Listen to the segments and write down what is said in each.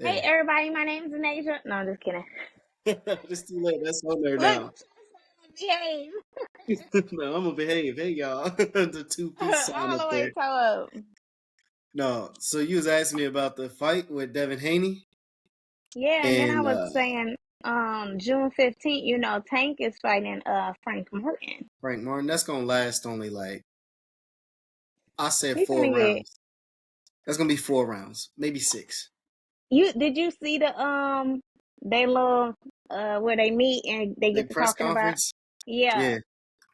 Hey There. everybody, my name is Nasia. No, I'm just kidding. It's too late. That's on there Look, now. behave. No, I'm gonna behave. Hey y'all. The two-piece sign All up the way there. toe up. No, so you was asking me about the fight with Devin Haney Yeah, and then I and was saying, June 15th, Tank is fighting Frank Martin. Frank Martin. That's gonna last only like I said He's four gonna get rounds. That's gonna be 4 rounds, maybe six. you see the they little where they meet and they The get to press talking about. conference, Yeah. yeah.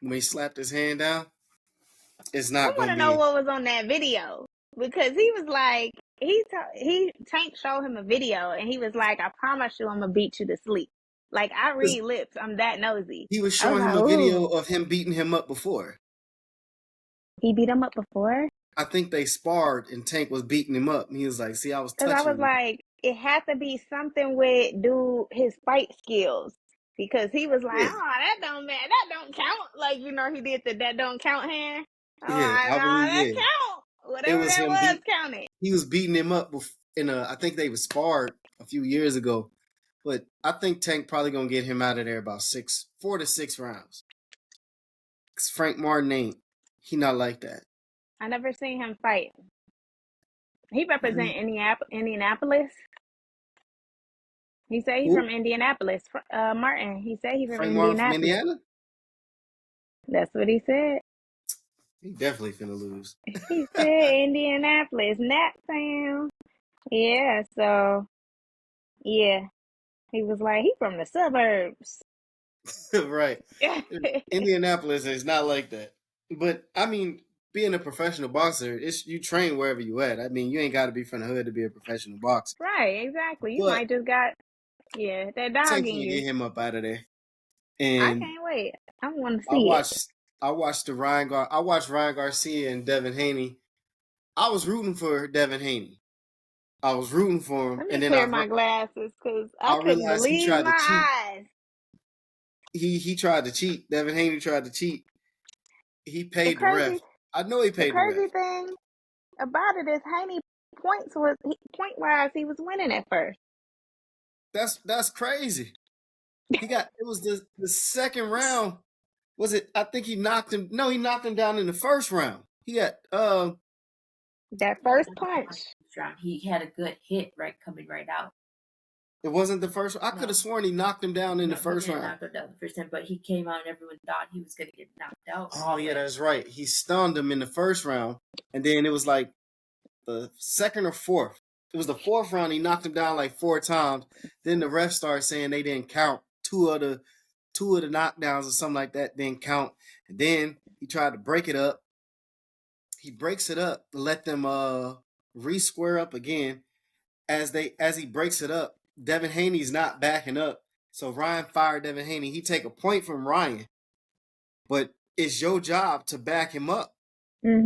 When he slapped his hand down, it's I not want gonna to know be. what was on that video because he was like, he Tank showed him a video and he was like, I promise you, I'm gonna beat you to sleep. Like I read lips, I'm that nosy. He was I was showing him like, a video ooh, of him beating him up before. he beat him up before. I think they sparred and Tank was beating him up. And he was like, "See, I was Cause I was touching you." like, it had to be something with dude his fight skills because he was like, Yeah, oh, that don't man, that don't count. Like he did the that don't count hand. I'm yeah, like, I no, believe. that Yeah, count. it Whatever was that him was beat. counted. He was beating him up in a. I think they was sparred a few years ago, but I think Tank probably gonna get him out of there about 4 to 6 rounds. 'Cause Frank Martin ain't. He not like that. I never seen him fight. He Mm. represent Indianapolis. He said he Who? from Indianapolis. Martin. He said he from Frank Martin from Indianapolis. Indiana? That's what he said. He definitely finna lose. He said Indianapolis, Nat Town. Yeah. So yeah, he was like he from the suburbs. Right. Indianapolis is not like that. But I mean, being a professional boxer, it's you train wherever you at. I mean, you ain't got to be from the hood to be a professional boxer. Right. Exactly. You But might just got that dog Tank in can get you. him up out of there. I And can't wait. I want to I see it. watched I watched Ryan Garcia and Devin Haney. I was rooting for Devin Haney. I was rooting for him, Let me and then clear my glasses because I I couldn't realized he believe tried to cheat. my eyes. He tried to cheat. Devin Haney tried to cheat. He The paid the ref. crazy, I know he the paid the crazy ref. thing about it is Haney point wise he was winning at first. That's crazy. He got it was the second round. Was it? I think he knocked him. No, he knocked him down in the first round. He got That Yeah, first that was the punch. first round. He had a good hit right coming right out. it wasn't the first. I could have No, sworn he knocked him down in the no, he first didn't round. knock him down the first time, but he came out and everyone thought he was gonna get knocked out right Oh yeah, away. that's right. He stunned him in the first round, and then it was like the second or fourth. It was the fourth round. He knocked him down like 4 times. Then the ref started saying they didn't count two of the knockdowns or something like that. Didn't count. And then he tried to break it up. He breaks it up to let them re-square up again. As he breaks it up, Devin Haney's not backing up. So Ryan fired Devin Haney. He take a point from Ryan, but it's your job to back him up.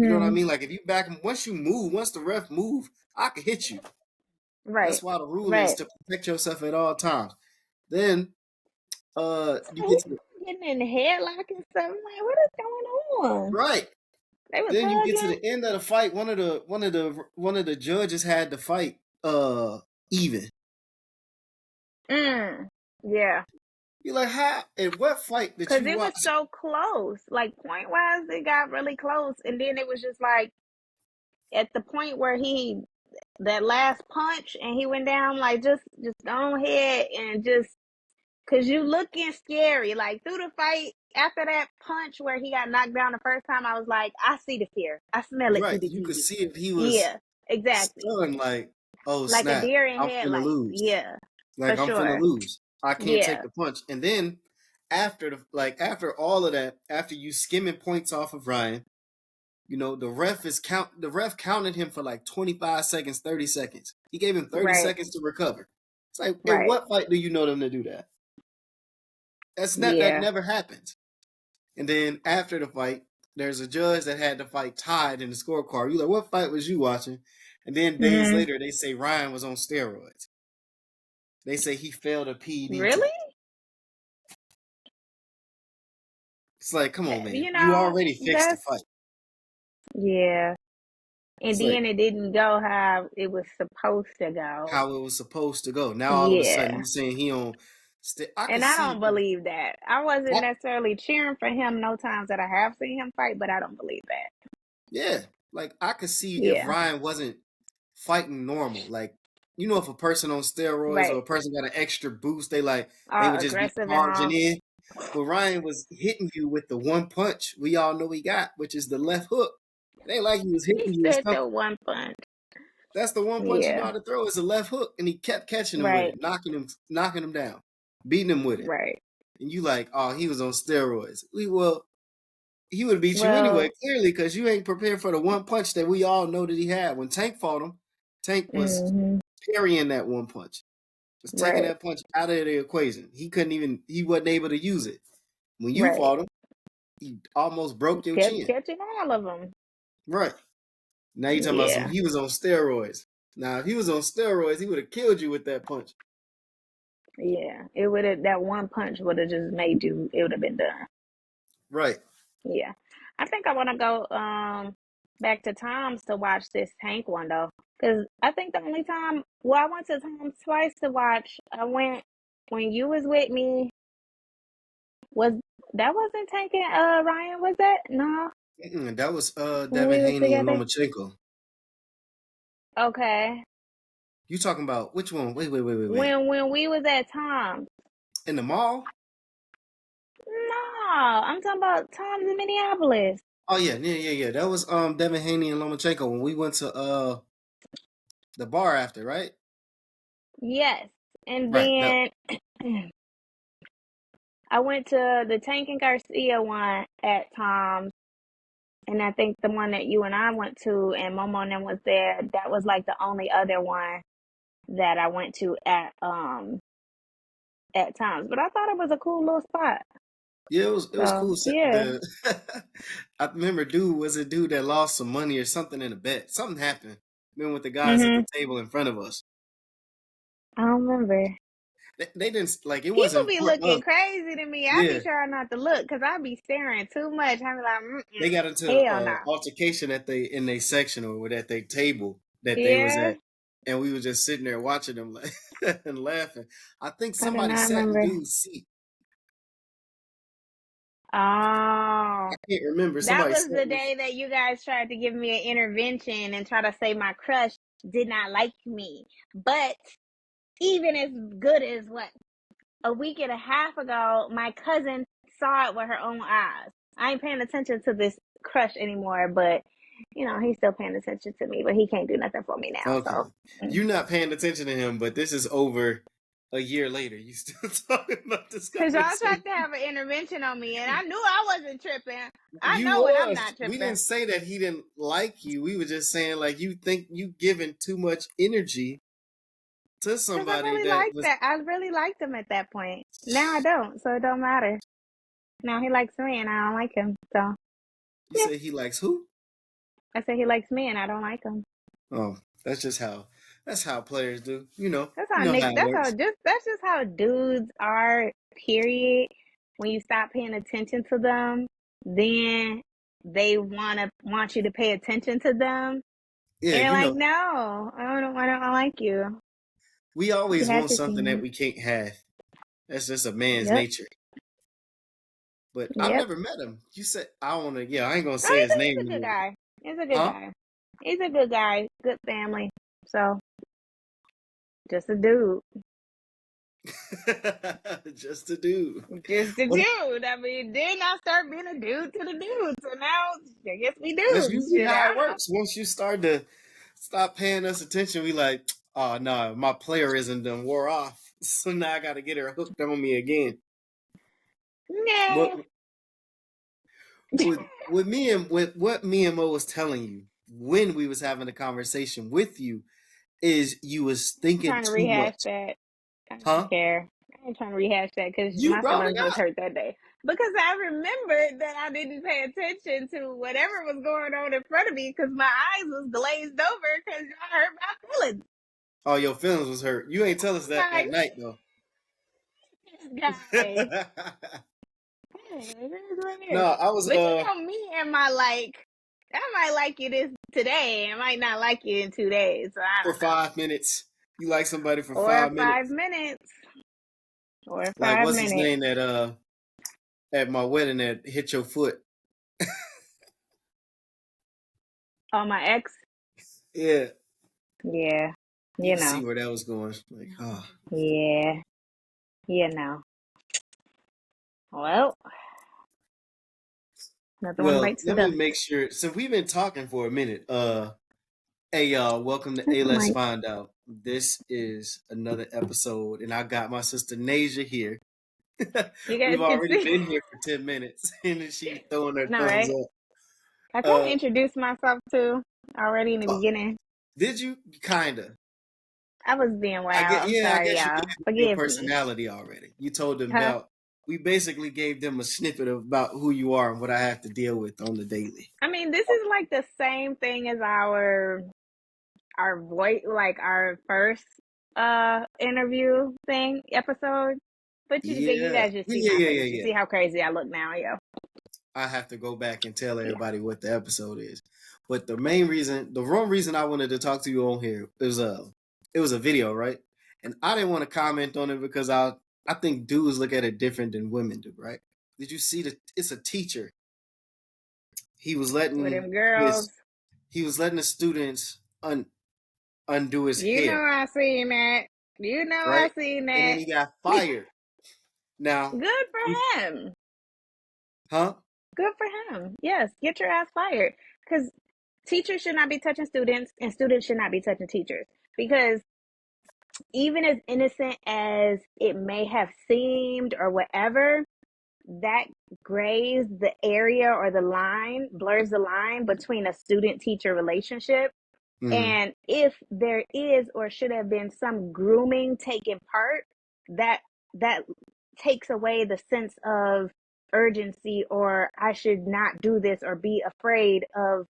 You know what I Mm-hmm. mean? Like if you back him, once the ref move, I can hit you. That's Right. why the rule is Right. to protect yourself at all times. Then So you he get to the started getting in the headlock and stuff. I'm like, what is going on? right. They was Then you get to hugging. the end of the fight. One of the judges had the fight even. Yeah. You're like, how? In what fight that Cause you it was watch? so close. Like point wise, it got really close. And then it was just like at the point where that last punch and he went down like just go ahead and just cause you looking scary. Like through the fight after that punch where he got knocked down the first time, I was like, I see the fear. I smell it through Right. the You could TV. see if he was Yeah, exactly. stunned, like, oh Like a snap, deer in I'm finna headlights. lose. Yeah, for Like I'm finna sure. lose. I can't take Yeah. the punch. And then after all of that, after you skimming points off of Ryan, the ref counted him for like 25 seconds, 30 seconds. He gave him 30 Right. seconds to recover. It's like, in Right. what fight do you know them to do that? That Yeah. never happens. And then after the fight, there's a judge that had the fight tied in the scorecard. You like, what fight was you watching? And then days Hmm. later, they say Ryan was on steroids. They say he failed a PED Really? test. It's like, come on, man. You You know, already fixed the that's fight. yeah. And It's like then it didn't go how it was supposed to go. how it was supposed to go. Now all of a sudden Yeah. you saying he on. I could And I see. don't believe that. I wasn't I, necessarily cheering for him no times that I have seen him fight, but I don't believe that. yeah, like I could see if Yeah. Ryan wasn't fighting normal. Like if a person on steroids or Right. a person got an extra boost, they would just be Aggressive and charging all. in. But Ryan was hitting you with the one punch we all know he got, which is the left hook. It ain't like he was He hitting you with said the something. one punch. That's the one punch he know Yeah. how to throw is a left hook, and he kept catching him with Right. it, knocking him down, beating him with it. Right. And you like, oh, he was on steroids. He would beat you anyway, Well, clearly, because you ain't prepared for the one punch that we all know that he had. When Tank fought him, Tank was hmm parrying that one punch, was taking right. that punch out of the equation. He wasn't able to use it. When you Right. fought him, he almost broke your Kept chin. catching all of them. Right. Now you talking about Yeah. he was on steroids. Now, if he was on steroids, he would have killed you with that punch. Yeah. It would have, that one punch would have just made you, it would have been done. Right. Yeah. I think I want to go back to Tom's to watch this Tank one though. Because I think the only time, well, I went to Tom's twice to watch. I went when you was with me. Was that wasn't Tank and Ryan? Was that no? That was When Devin we was Haney and together. Lomachenko. Okay. You talking about which one? Wait. When we was at Tom's. In the mall? No, I'm talking about Tom's in Minneapolis. Oh yeah. That was Devin Haney and Lomachenko when we went to the bar after, right? Yes. And Right. That then I went to the Tank and Garcia one at Tom's. And I think the one that you and I went to and Momo and them was there, that was like the only other one that I went to at Tom's. But I thought it was a cool little spot. yeah, it was So cool. yeah. I remember dude was a dude that lost some money or something in a bet. Something happened. Been with the guys at the Mhm. table in front of us. I don't remember. They didn't like it People wasn't be for looking us. crazy to me. I be Yeah. trying not to look because I be staring too much. I be like, They got into hell no. altercation in their section or at their table that they was Yeah, at, and we was just sitting there watching them like and laughing. I think I do somebody not sat in remember. dude's seat. Oh, I can't remember. that Somebody was sat the in the, day that you guys tried to give me an intervention and try to say my crush did not like me. But even as good as what, a week and a half ago, my cousin saw it with her own eyes. I ain't paying attention to this crush anymore, but he's still paying attention to me, but he can't do nothing for me now. okay. So You're not paying attention to him, but this is over a year later. You still talking about this because y'all conversation? tried to have an intervention on me, and I knew I wasn't tripping. I You know when I'm was. not We tripping. didn't say that he didn't like you. We were just saying like you think you giving too much energy to Because I somebody really that liked was. that. I really liked him at that point. Now I don't, so it don't matter. Now he likes me, and I don't like him. So You yeah, say he likes who? I said he likes me, and I don't like him. Oh, that's how players do. That's You how know Nick. how it works. That's just how dudes are. Period. When you stop paying attention to them, then they want you to pay attention to them, Yeah, and you're like, no, I don't want to like you. we You always had want to see something that me. we can't have. That's just a man's Yep. nature. But I've Yep. never met him. You said I want to. Yeah, I ain't gonna Oh, say his he's name a good anymore. guy. He's a good Huh? guy. He's a good guy. Good family. So just a dude. Just a dude. Just a But dude. I mean, then I start being a dude to the dude. So now I guess we that's dudes. usually Shit, how I it don't know. works. Once you start to stop paying us attention, we like, oh no, my playerism done wore off. So now I got to get her hooked on me again. But Nah. with what me and Mo was telling you when we was having a conversation with you is you was thinking Trying to too rehash much, that. I don't huh? care. I ain't trying to rehash that because You my brought it feelings was up. hurt that day. Because I remembered that I didn't pay attention to whatever was going on in front of me because my eyes was glazed over because y'all hurt my feelings. Oh, your feelings was hurt. You ain't tell us that Like, night though. this guy. It is what it No, is. I was But me and my like, I might like you this today. I might not like you in 2 days. So I For don't know. 5 minutes. You like somebody for Or 5 minutes. 5 minutes. Or Like, five what's his minutes. name that at my wedding that hit your foot? Oh, my ex? Yeah. Yeah. You You can see know. where that was going. Like, oh. Yeah. You know. Well, another one Well, bites the let me dust. make sure. So we've been talking for a minute. Hey y'all, welcome to That's A the Let's mic. Find Out. This is another episode, and I got my sister Nasia here. You We've guys can already see. been here for 10 minutes, and then she throwing her No, thumbs right? up. I kind of Uh, introduced myself too already in the oh, beginning. did you? Kinda. I was being wild. I'm I sorry, guess you y'all. gave them your Forgive me. personality already. You told them Huh? about. We basically gave them a snippet about who you are and what I have to deal with on the daily. I mean, this is like the same thing as our voice, like our first interview thing episode. But you Yeah, guys just see my face. You yeah. see how crazy I look now, yo. I have to go back and tell Yeah. everybody what the episode is. But the main reason, the wrong reason I wanted to talk to you on here is it was a video, right? And I didn't want to comment on it because I think dudes look at it different than women do, right? Did you see the? It's a teacher. He was With letting them girls. his he was letting the students undo his You know hair, I seen that. You know I right? seen And then that. he got fired. Now, Good you, for him. huh? Good for him. Yes, get your ass fired. Because teachers should not be touching students, and students should not be touching teachers. Because even as innocent as it may have seemed or whatever, that grays the area or the line, blurs the line between a student teacher relationship. Mm, And if there is or should have been some grooming taking part, that that takes away the sense of urgency, or I should not do this or be afraid of,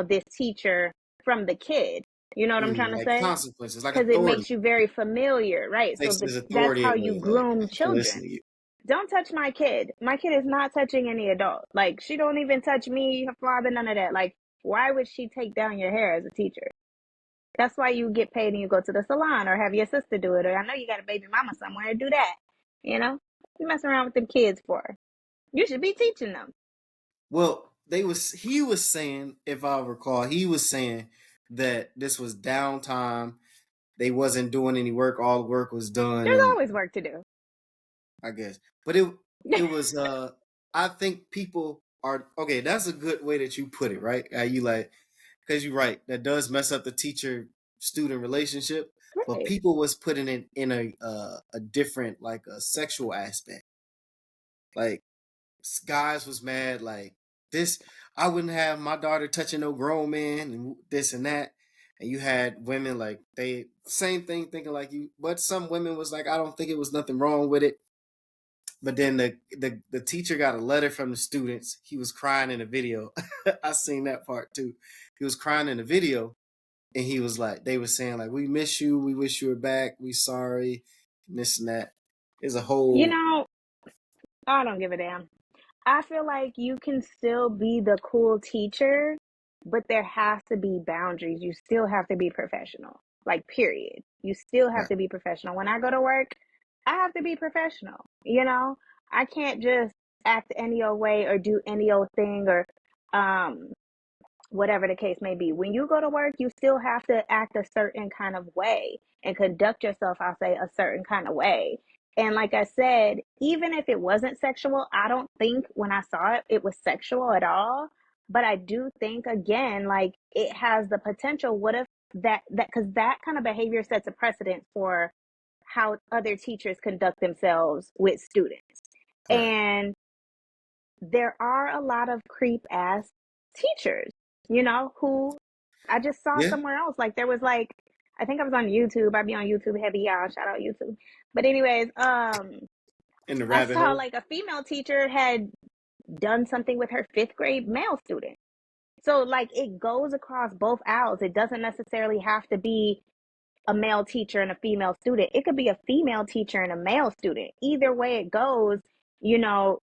this teacher from the kid. You know what I'm trying to like say? consequences, like Because it authority. makes you very familiar, right? So Takes his that's authority how you away. Like, groom I can listen children. to you. Don't touch my kid. My kid is not touching any adult. Like, she don't even touch me, her father, none of that. Like, why would she take down your hair as a teacher? That's why you get paid and you go to the salon or have your sister do it. Or I know you got a baby mama somewhere. Do that. You know, you mess around with them kids for. You should be teaching them. Well, he was saying, if I recall, he was saying that this was downtime. They wasn't doing any work. All the work was done, There's and always work to do. I guess, but it was. I think people are okay. That's a good way that you put it, right? You like because you're right. That does mess up the teacher student relationship. But Right. people was putting it in a different, like a sexual aspect. Like guys was mad like this. I wouldn't have my daughter touching no grown man and this and that. And you had women like they same thing thinking like you, but some women was like, I don't think it was nothing wrong with it. But then the teacher got a letter from the students. He was crying in the video. I seen that part too. He was crying in the video, and he was like, they were saying like, we miss you, we wish you were back, we sorry, and this and that. There's a You whole know, I don't give a damn. I feel like you can still be the cool teacher, but there has to be boundaries. You still have to be professional. Like, period. You still have right. to be professional. When I go to work, I have to be professional. You know, I can't just act any old way or do any old thing or um whatever the case may be. When you go to work, you still have to act a certain kind of way and conduct yourself, I'll say, a certain kind of way. And like I said, even if it wasn't sexual, I don't think when I saw it, it was sexual at all. But I do think, again, like it has the potential. What if because that kind of behavior sets a precedent for how other teachers conduct themselves with students. Right. And there are a lot of creep ass teachers, who I just saw Yeah. somewhere else. Like there was like, I think I was on YouTube. I'd be on YouTube heavy, y'all. Shout out YouTube. But anyways, In the I rabbit saw hole. like a female teacher had done something with her fifth grade male student. So like it goes across both aisles. It doesn't necessarily have to be a male teacher and a female student. It could be a female teacher and a male student. Either way it goes, you know,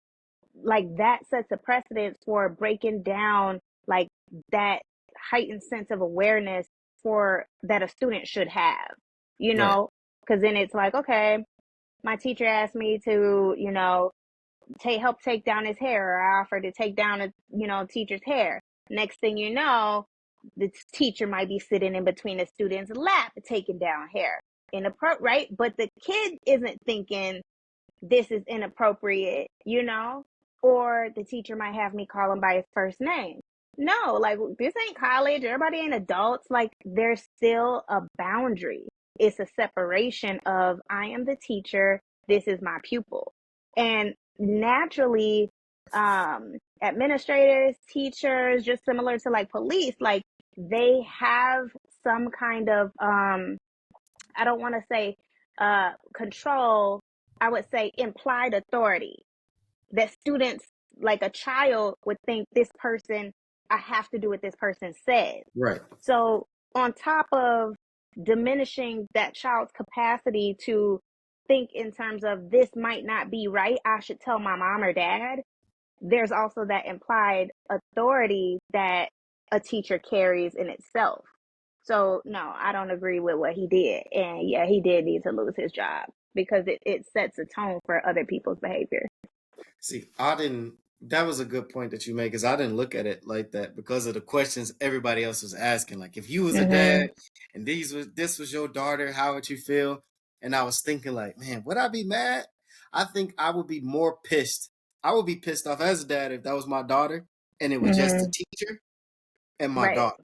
like that sets a precedent for breaking down like that heightened sense of awareness for that a student should have, you Right. know, because then it's like, okay, my teacher asked me to, help take down his hair, or I offered to take down a, teacher's hair. Next thing you know, the teacher might be sitting in between the student's lap taking down hair. Right? But the kid isn't thinking this is inappropriate, or the teacher might have me call him by his first name. No, like, this ain't college. Everybody ain't adults. Like, there's still a boundary. It's a separation of, I am the teacher, this is my pupil. And naturally, administrators, teachers, just similar to like police, like, they have some kind of, I don't want to say control, I would say implied authority, that students, like a child, would think this person, I have to do what this person says. Right. So on top of diminishing that child's capacity to think in terms of, this might not be right, I should tell my mom or dad, there's also that implied authority that a teacher carries in itself. So no, I don't agree with what he did. And yeah, he did need to lose his job, because it sets a tone for other people's behavior. See, I didn't. That was a good point that you made, because I didn't look at it like that because of the questions everybody else was asking. Like, if you was a dad and this was your daughter, how would you feel? And I was thinking, like, man, would I be mad? I think I would be more pissed. I would be pissed off as a dad if that was my daughter and it was just the teacher and my Right, daughter,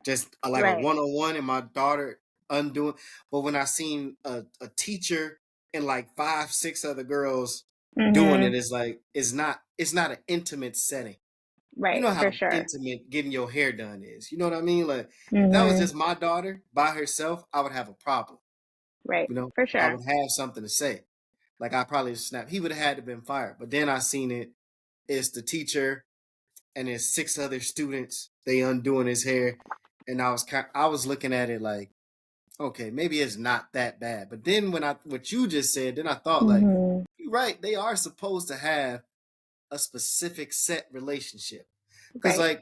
just like a right. one-on-one, and my daughter undoing. But when I seen a teacher and like 5, 6 other girls doing it, is like, it's not an intimate setting. You Right, know for how sure. intimate getting your hair done is. You know what I mean? Like, if that was Mm-hmm. just my daughter by herself, I would have a problem. Right, You know, for I sure. would have something to say. Like, I probably snap. He would have had to been fired. But then I seen it. It's the teacher and there's 6 other students. They undoing his hair, and I was looking at it like, okay, maybe it's not that bad. But then when what you just said, then I thought, like, Mm-hmm. you're right. They are supposed to have a specific set relationship, because Right.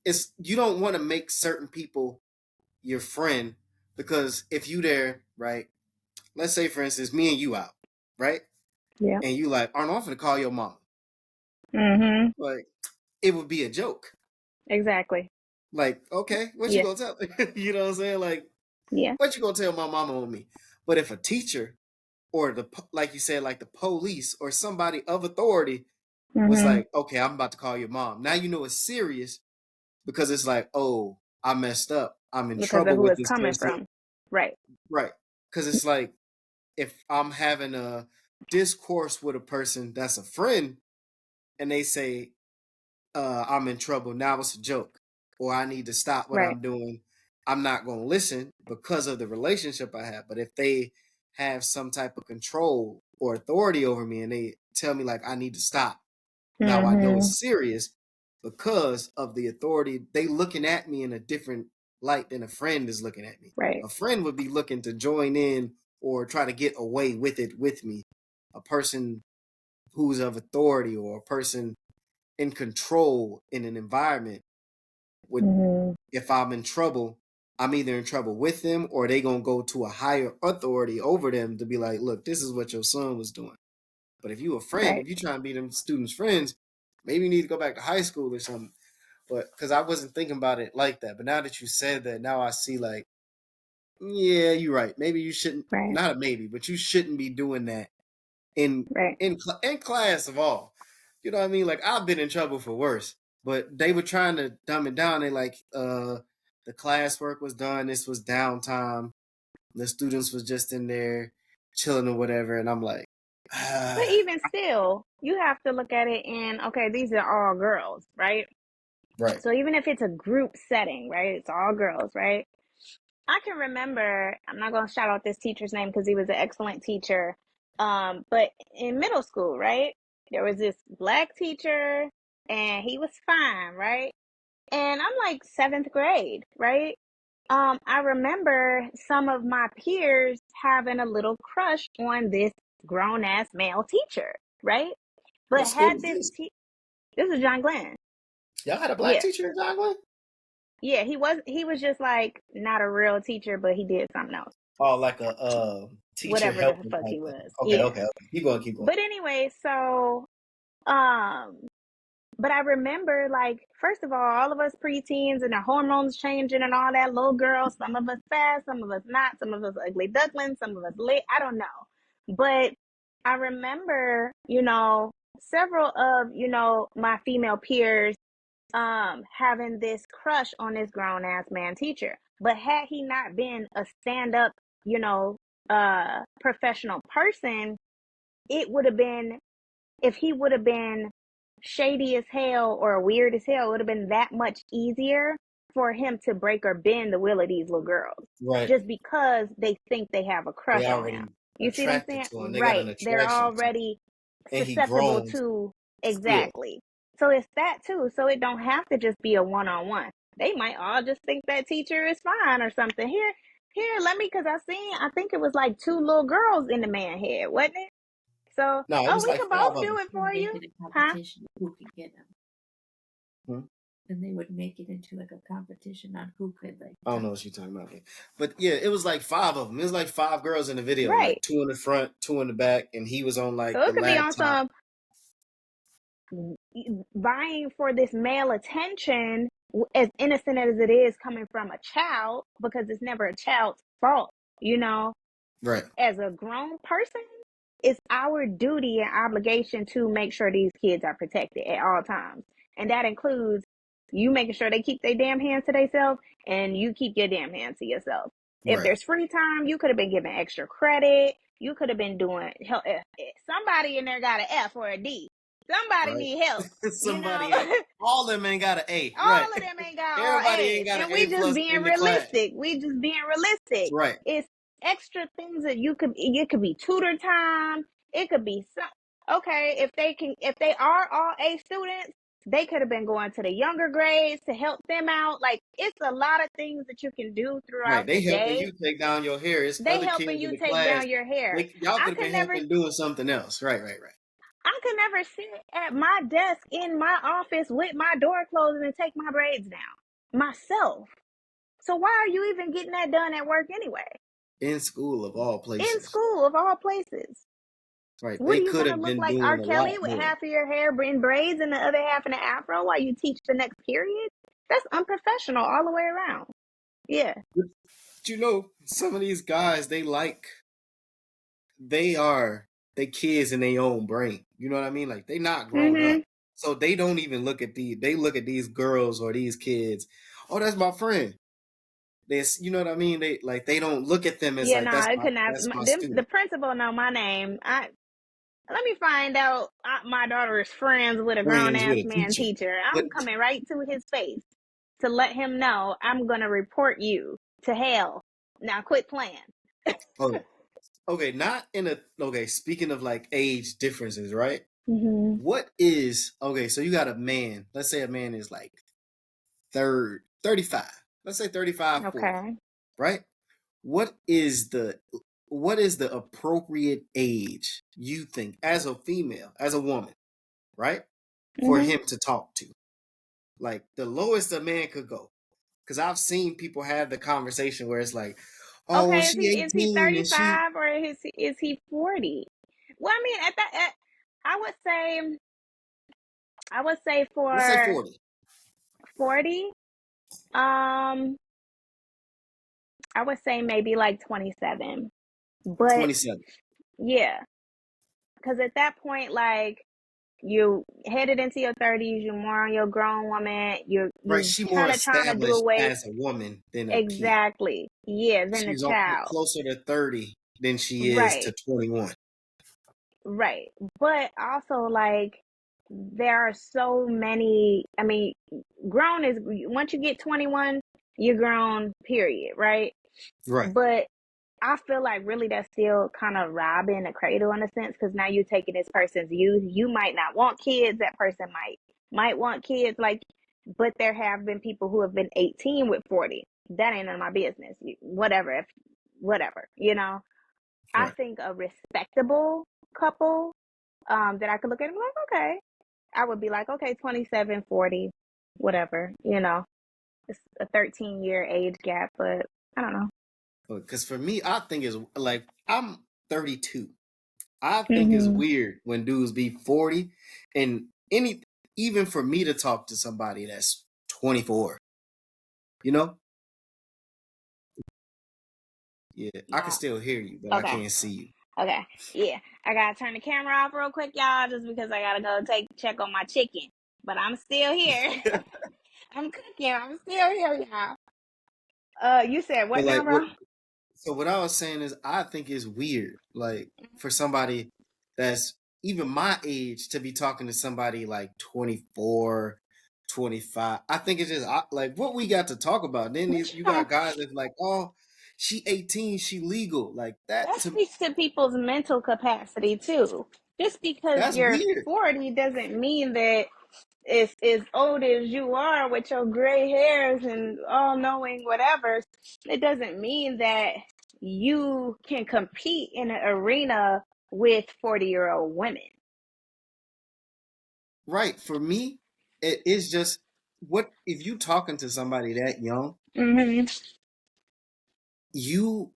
like, you don't want to make certain people your friend, because if you there, right? Let's say, for instance, me and you out, right? Yeah. And you like, Arnold, I'm gonna call your mom. Mm-hmm. Like, it would be a joke. Exactly. Like, okay, what you Yeah. gonna tell? You know what I'm saying? Like, Yeah. what you gonna tell my mama on me? But if a teacher, or like you said, like the police or somebody of authority was Mm-hmm. like, okay, I'm about to call your mom. Now you know it's serious, because it's like, oh, I messed up. I'm in Because of trouble who with it's this coming person. from. Right. Right. Because it's like, if I'm having a discourse with a person that's a friend and they say, I'm in trouble, now it's a joke, or I need to stop what Right. I'm doing, I'm not going to listen because of the relationship I have. But if they have some type of control or authority over me and they tell me, like, I need to stop, now I know Mm-hmm. it's serious because of the authority. They looking at me in a different light than a friend is looking at me. Right. A friend would be looking to join in or try to get away with it with me. A person who's of authority, or a person in control in an environment, would, Mm-hmm. if I'm in trouble, I'm either in trouble with them, or they gonna go to a higher authority over them to be like, look, this is what your son was doing. But if you a friend, Right. if you trying to be them students' friends, maybe you need to go back to high school or something. But because I wasn't thinking about it like that. But now that you said that, now I see, like, yeah, you're right. Maybe you shouldn't. Right. Not a maybe, but you shouldn't be doing that in Right. in class of all. You know what I mean? Like, I've been in trouble for worse, but they were trying to dumb it down. They like, the classwork was done. This was downtime. The students was just in there chilling or whatever, and I'm like, But even still, you have to look at it in, okay, these are all girls, right? right. So even if it's a group setting, right? It's all girls, right? I can remember, I'm not going to shout out this teacher's name because he was an excellent teacher. But in middle school, right? There was this black teacher and he was fine, right? And I'm like 7th grade, right? I remember some of my peers having a little crush on this grown ass male teacher, right? But What school had was this this? this is John Glenn. Y'all had a black Yeah. teacher in John Glenn? Yeah, he was just like not a real teacher, but he did something else. Oh, like a teacher Whatever the helper fuck type he thing. was. Okay, Yeah. okay, okay. Keep going, keep going. But anyway, so um but I remember, like, first of all of us preteens and our hormones changing and all that, little girls, some of us fast, some of us not, some of us ugly ducklings, some of us lit, I don't know. But I remember, several of, my female peers having this crush on this grown ass man teacher. But had he not been a stand up, professional person, it would have been, if he would have been shady as hell or weird as hell, it would have been that much easier for him to break or bend the will of these little girls. Right. Just because they think they have a They crush on him. already You see what I'm attracted saying? to him. They got Right. an They're attraction to him. already And he susceptible grown to, still. exactly. So it's that too. So it don't have to just be a one-on-one. They might all just think that teacher is fine or something. Here, let me, because I think it was like two little girls in the man head, wasn't it? So, No, it was we like could 5 both of do them. it And for make you. it a Huh? competition of who could get them. Hmm? And they would make it into like a competition on who could like. I don't know what you're talking about. But yeah, it was like 5 of them. It was like 5 girls in the video, Right. like 2 in the front, 2 in the back, and he was on So like the it could be on laptop. some vying for this male attention, as innocent as it is coming from a child, because it's never a child's fault, Right. as a grown person, it's our duty and obligation to make sure these kids are protected at all times. And that includes you making sure they keep their damn hands to themselves and you keep your damn hands to yourself. If Right. there's free time, you could have been given extra credit. You could have been doing help. Somebody in there got an F or a D. Somebody Right. need help. Somebody else. All of them ain't got an A. Right. All of them ain't got all Everybody A's. ain't got an And A we just plus being in the class. realistic. We just being realistic. Right. It's extra things that it could be tutor time. It could be some, okay, if they are all A students, they could have been going to the younger grades to help them out. Like, it's a lot of things that you can do Right. throughout They the helping day. you take down your hair. It's They other kids helping in you the take class. down your hair. Y'all I could have could been never helping doing something else. Right. I could never sit at my desk in my office with my door closed and take my braids down myself. So why are you even getting that done at work anyway? In school of all In places. school of all places. Right. What They are you could gonna have look been like, doing R. a Kelly, lot with more. half of your hair in braids and the other half in an afro while you teach the next period? That's unprofessional all the way around. Yeah. But some of these guys, they kids in their own brain. You know what I mean? Like, they not grown up. So they don't even look at they look at these girls or these kids. Oh, that's my friend. You know what I mean? They don't look at them as Yeah, like, no, it could not. that's my The student. principal know my name. Let me find out. My daughter is friends with a grown Friends with ass a man teacher. teacher. But I'm coming right to his face to let him know I'm gonna report you to hell. Now quit playing. okay, not in a okay, speaking of like age differences, right? Mm-hmm. What is okay, so you got a man, let's say a man is like 35. Let's say 35, 40, Okay. right? What is the appropriate age you think as a female, as a woman, right? For Mm-hmm. him to talk to? Like the lowest a man could go. Because I've seen people have the conversation where it's like, oh, well, Okay. she Is he 18 and she 35 or is he 40? Well, I mean, I would say let's say for 40. 40, I would say maybe like 27. But 27. yeah, because at that point, like, you headed into your 30s, you're more on your grown woman, Right, you she more kind of trying to do established away. as a woman than a kid. Exactly. Yeah, than the She's child. closer to 30 than she is to Right. 21. Right. But also, like, there are so many, I mean, grown is, once you get 21, you're grown, period, right? Right. But I feel like really that's still kind of robbing the cradle in a sense, because now you're taking this person's youth. You might not want kids. That person might want kids. Like, but there have been people who have been 18 with 40. That ain't none of my business. Whatever. I Right. think a respectable couple that I could look at and be like, okay. I would be like, okay, 27, 40. whatever, it's a 13-year age gap, but I don't know. Because for me, I think it's like I'm 32. I think it's Hmm. weird when dudes be 40 and even for me to talk to somebody that's 24, you know? Yeah, I can Yeah. still hear you, but I Okay. can't see Okay. Yeah. I gotta turn the camera off real quick, y'all, just because I gotta go check on my chicken. But I'm still here. you. I'm cooking. I'm still here, y'all. You said But what now, like bro? what I was saying is I think it's weird, like for somebody that's even my age to be talking to somebody like 24, 25. I think it's just like what we got to talk about. Then But you got guys that's like, oh, she 18, she legal. Like that speaks to people's mental capacity too. Just because that's you're weird. 40 doesn't mean that it's as old as you are with your gray hairs and all knowing whatever. It doesn't mean that you can compete in an arena with 40-year-old women. Right. For me, it is just what if you talking to somebody that young, Hmm. you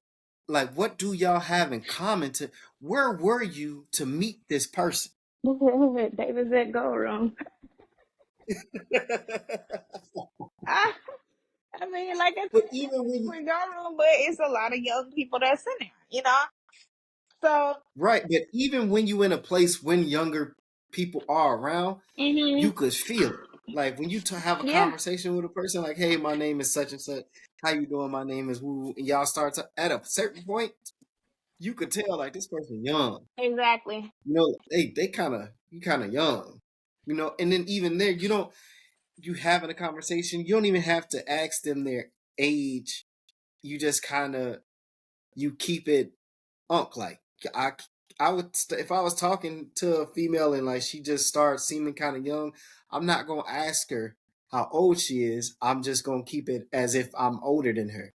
like what do y'all have in common to where were you to meet this person? David's at go room. I, I mean, like I But said, even when you we go room, but it's a lot of young people that's in there. So, right, but even when you in a place when younger people are around, hmm, you could feel it. Like when you have a yeah, conversation with a person, like, "Hey, my name is such and such. How you doing? My name is Woo," and y'all start to at a certain point, you could tell like this person young. exactly. They kind of young, and then even there, you having a conversation, you don't even have to ask them their age. You just kind of you keep it like I I would if I was talking to a female and like she just starts seeming kind of young, I'm not gonna ask her how old she is. I'm just gonna keep it as if I'm older than her.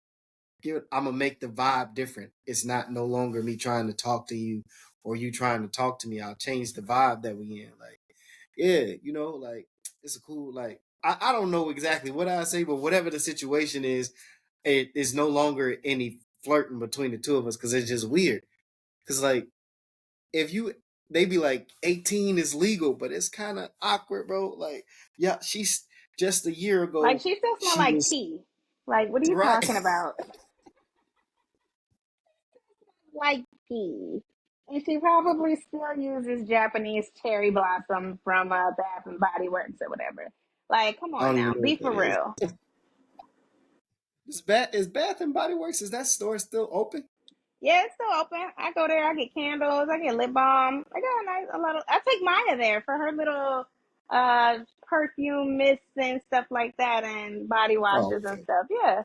I'm gonna make the vibe different. It's not no longer me trying to talk to you or you trying to talk to me. I'll change the vibe that we in. Like, yeah, like it's a cool like I don't know exactly what I say, but whatever the situation is, it is no longer any flirting between the two of us because it's just weird. Because like if you they be like 18 is legal, but it's kind of awkward, bro. Like, yeah, she's just a year Like ago she still smell she like was pee. Like, what are you right. talking about? Like pee. And she probably still uses Japanese cherry blossom from Bath and Body Works or whatever. Like, come I on don't even now, know be what for that is. real. Is Bath and Body Works? Is that store still open? Yeah, it's still open. I go there. I get candles. I get lip balm. I got a lot of. I take Maya there for her little perfume mists and stuff like that, and body Oh, washes and okay. stuff. Yeah.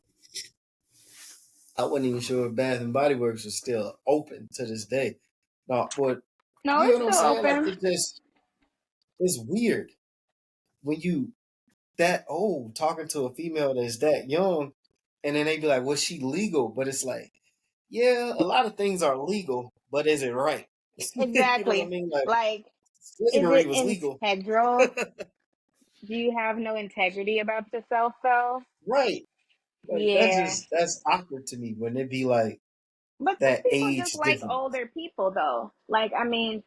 I wasn't even sure if Bath and Body Works was still open to this day. No, but No, you know it's what I'm still saying? Like open. it's weird when you that old talking to a female that's that young, and then they be like, "Was she legal?" But it's like, yeah, a lot of things are legal, but is it right? You know what I Exactly. mean? Like Like, is slavery it was legal, integral? Do you have no integrity about yourself, though? right? Like Yeah. that's awkward to me when it be like But some that people age just like difference. older people, though. Like, I mean,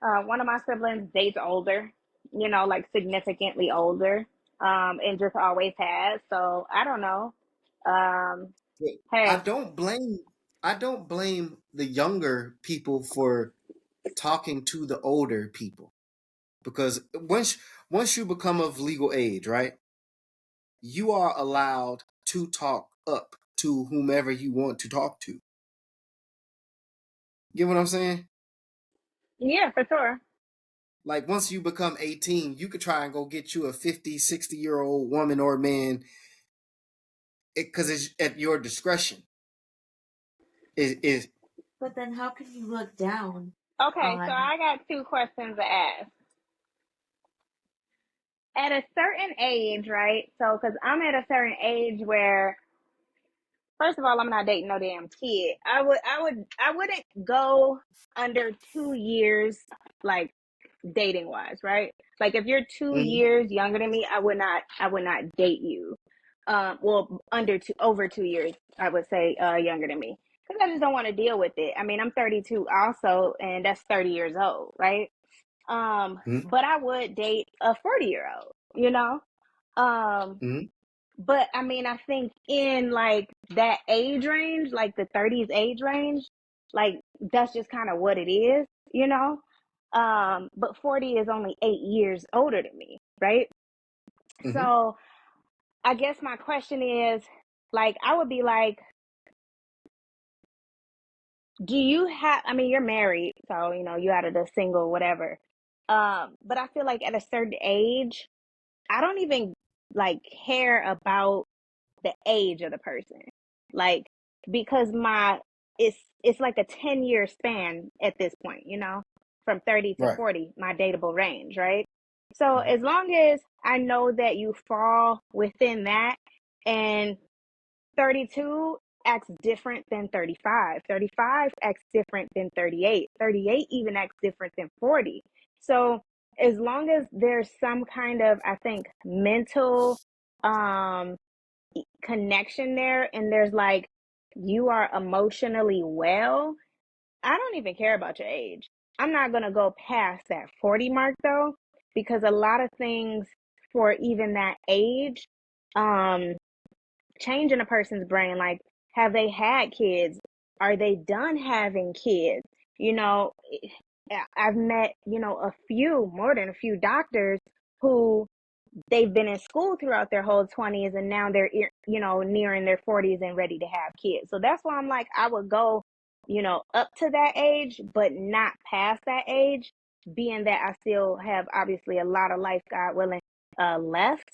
one of my siblings dates older, like significantly older, and just always has. So I don't know. Um, But I hey, don't blame I don't blame the younger people for talking to the older people because once you become of legal age, right? You are allowed to talk up to whomever you want to talk to. Get what I'm saying? yeah, for sure. Like once you become 18, you could try and go get you a 50, 60-year-old woman or man because it's at your discretion. Is But then how can you look down Okay, so on? I got two questions to ask. At a certain age, right? So, because I'm at a certain age where, first of all, I'm not dating no damn kid. I wouldn't go under 2 years, like dating wise, right? Like if you're 2 Mm-hmm. years younger than me, I would not date you. Well, over 2 years, I would say younger than me, because I just don't want to deal with it. I mean, I'm 32 also, and that's 30 years old, right? Mm-hmm. But I would date a 40-year-old, you know? Um, Mm-hmm. but I mean, I think in like that age range, like the 30s age range, like that's just kind of what it is, you know? But 40 is only 8 years older than me, right? Mm-hmm. So I guess my question is, like, I would be like, do you have, I mean, you're married, so, you out of the single, whatever. But I feel like at a certain age, I don't even like care about the age of the person. Like, because it's like a 10-year span at this point, from 30 to Right. 40, my dateable range, right? So Mm-hmm. as long as I know that you fall within that, and 32 acts different than 35. 35 acts different than 38. 38 even acts different than 40. So as long as there's some kind of, I think, mental um connection there, and there's like, you are emotionally well, I don't even care about your age. I'm not going to go past that 40 mark though, because a lot of things for even that age um change in a person's brain. Like, have they had kids? Are they done having kids? You know, I've met, more than a few doctors who they've been in school throughout their whole 20s, and now they're, nearing their 40s and ready to have kids. So that's why I'm like, I would go, up to that age, but not past that age, being that I still have obviously a lot of life, God willing, left.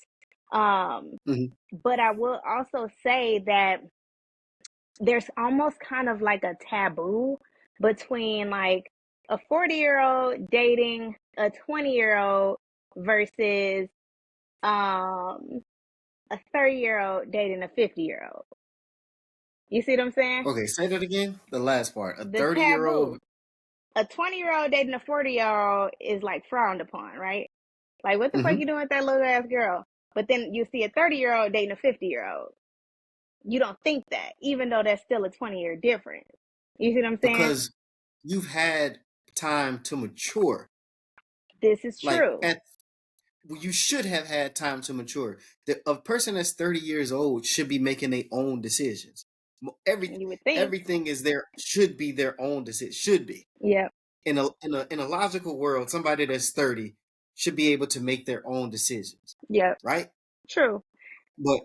Um, Mm-hmm. but I will also say that there's almost kind of like a taboo between like a 40-year-old dating a 20-year-old versus um a 30-year-old dating a 50-year-old. You see what I'm saying? Okay, say that again. The last part. A The 30-year old. taboo. A 20-year-old dating a 40-year-old is like frowned upon, right? Like, what the fuck Mm-hmm. you doing with that little ass girl? But then you see a 30-year-old dating a 50-year-old. You don't think that, even though that's still a 20-year difference. You see what I'm saying? Because you've had time to mature. This is Like true. at you should have had time to mature. A person that's 30 years old should be making their own decisions. Every You would think. everything is there should be their own decision. Should be Yep. in a logical world, somebody that's 30 should be able to make their own decisions, Yep. right? True. But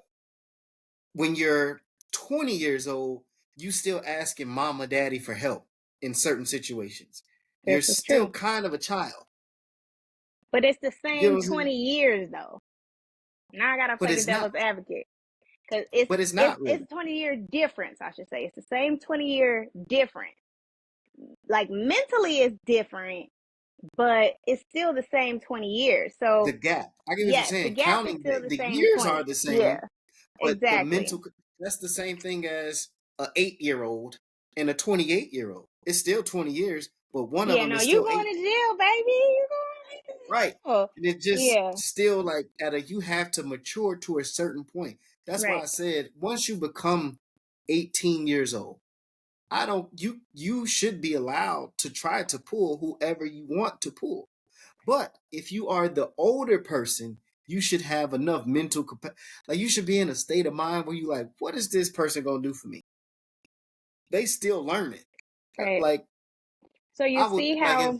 when you're 20 years old, you still asking mama, daddy for help in certain situations. You're This is still true. kind of a child. But it's the You know same what I'm saying? 20 years though. Now I gotta But play the it's not. devil's advocate. Because it's But it's it's not it's really 20-year difference, I should say. It's the same 20-year difference. Like, mentally it's different, but it's still the same 20 years. the So gap. I get what you're yes, the saying. gap is Counting still the the same years are 20. the Yeah, same, but the exactly. mental, that's the same thing as a 8 year old and a 28-year old. It's still 20 years, but one of Yeah, them no, is you still going eight. to jail, baby. You going Right. to jail. And it just Yeah, still like you have to mature to a certain point. That's why I right. said once you become 18 years old, I don't you should be allowed to try to pull whoever you want to pull. But if you are the older person, you should have enough mental capacity. Like you should be in a state of mind where you like, what is this person gonna do for me? They still learning. Right. Like So I would like if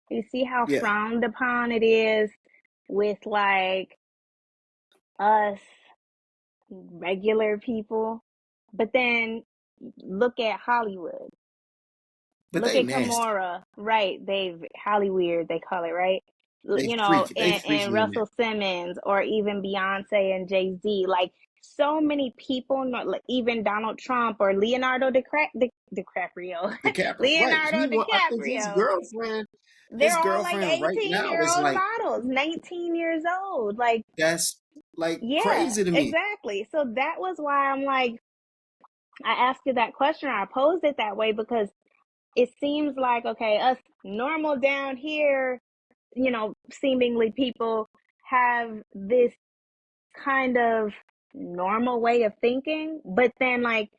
you see how yeah, frowned upon it is with like us regular people. But then look at Hollywood. but Look they at nasty. Kimora, right? They've Hollyweird, they call it, right? They freaky. They And freaky in there. Russell Simmons, or even Beyonce and Jay-Z. Like, so many people, like even Donald Trump or Leonardo DiCaprio, DiCaprio, right? Leonardo I think DiCaprio. his They're all like girlfriend right 18 now year is old like models, 19 years old. Like, that's like yeah, crazy to me. exactly. So that was why I'm like, I asked you that question, or I posed it that way, because it seems like, okay, us normal down here, seemingly people have this kind of normal way of thinking, but then like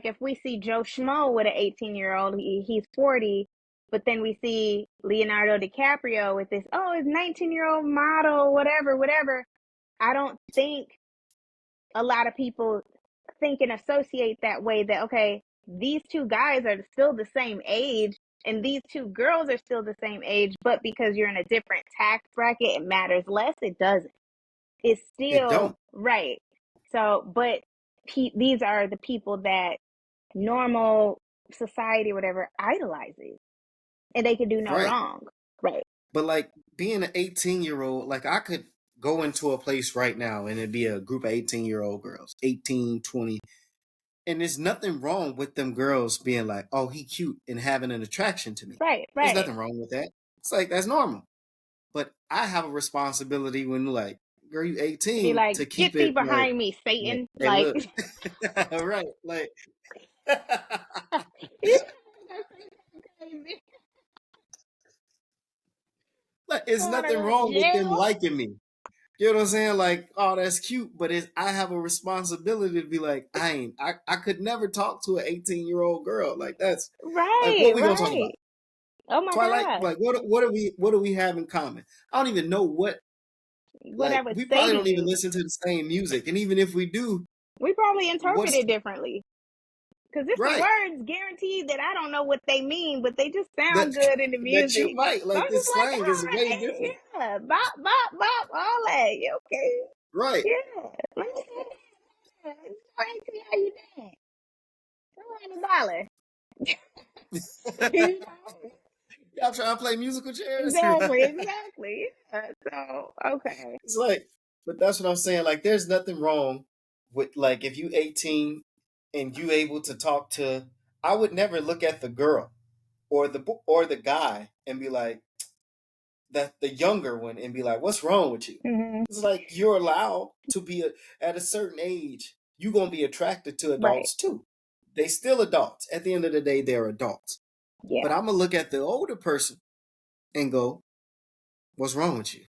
if we see Joe Schmo with an 18-year-old, he's 40, but then we see Leonardo DiCaprio with this, oh, his 19-year-old model, whatever. I don't think a lot of people think and associate that way, that okay, these two guys are still the same age and these two girls are still the same age, but because you're in a different tax bracket, it matters less. It doesn't. It's It still don't. right. So, but these are the people that normal society, whatever, idolizes, and they can do no Right. wrong. Right. But like being an 18-year-old, like I could go into a place right now and it'd be a group of 18-year-old girls, 18, 20. And there's nothing wrong with them girls being like, oh, he cute and having an attraction to me. Right. There's Right. nothing wrong with that. It's like, that's normal. But I have a responsibility when like, girl, you Be 18 like, to get keep thee it behind me, like, Satan. hey, Like, look. Right. Like, yeah, that's crazy. like, it's Going to nothing go to wrong with them jail. liking me. You know what I'm saying? Like, oh, that's cute, but I have a responsibility to be like, I could never talk to an 18-year-old girl. Like, that's like, Right. what we gonna talk about? Right. Oh my Twilight? God. Like, what do we have in common? I don't even know what. What I Like, would we say probably to don't even you, listen to the same music, and even if we do, we probably interpret what's it differently. Because there's some right? words guaranteed that I don't know what they mean, but they just That sound good in the that you music. might So I'm like. just This like, slang all is way right, different, yeah, bop, bop, bop, all that. You okay? right? Yeah. Let me see that. Explain to me how you dance. $200. You know? Y'all trying to play musical chairs? Exactly. Yeah. So, okay. It's like, but that's what I'm saying. Like, there's nothing wrong with like if you 18 and you able to talk to. I would never look at the girl or the guy and be like that the younger one and be like, "What's wrong with you?" Hmm. It's like you're allowed to be at a certain age. You're gonna be attracted to Right. adults too. They still adults. At the end of the day, they're adults. But Yeah. I'm gonna look at the older person and go, "What's wrong with you?"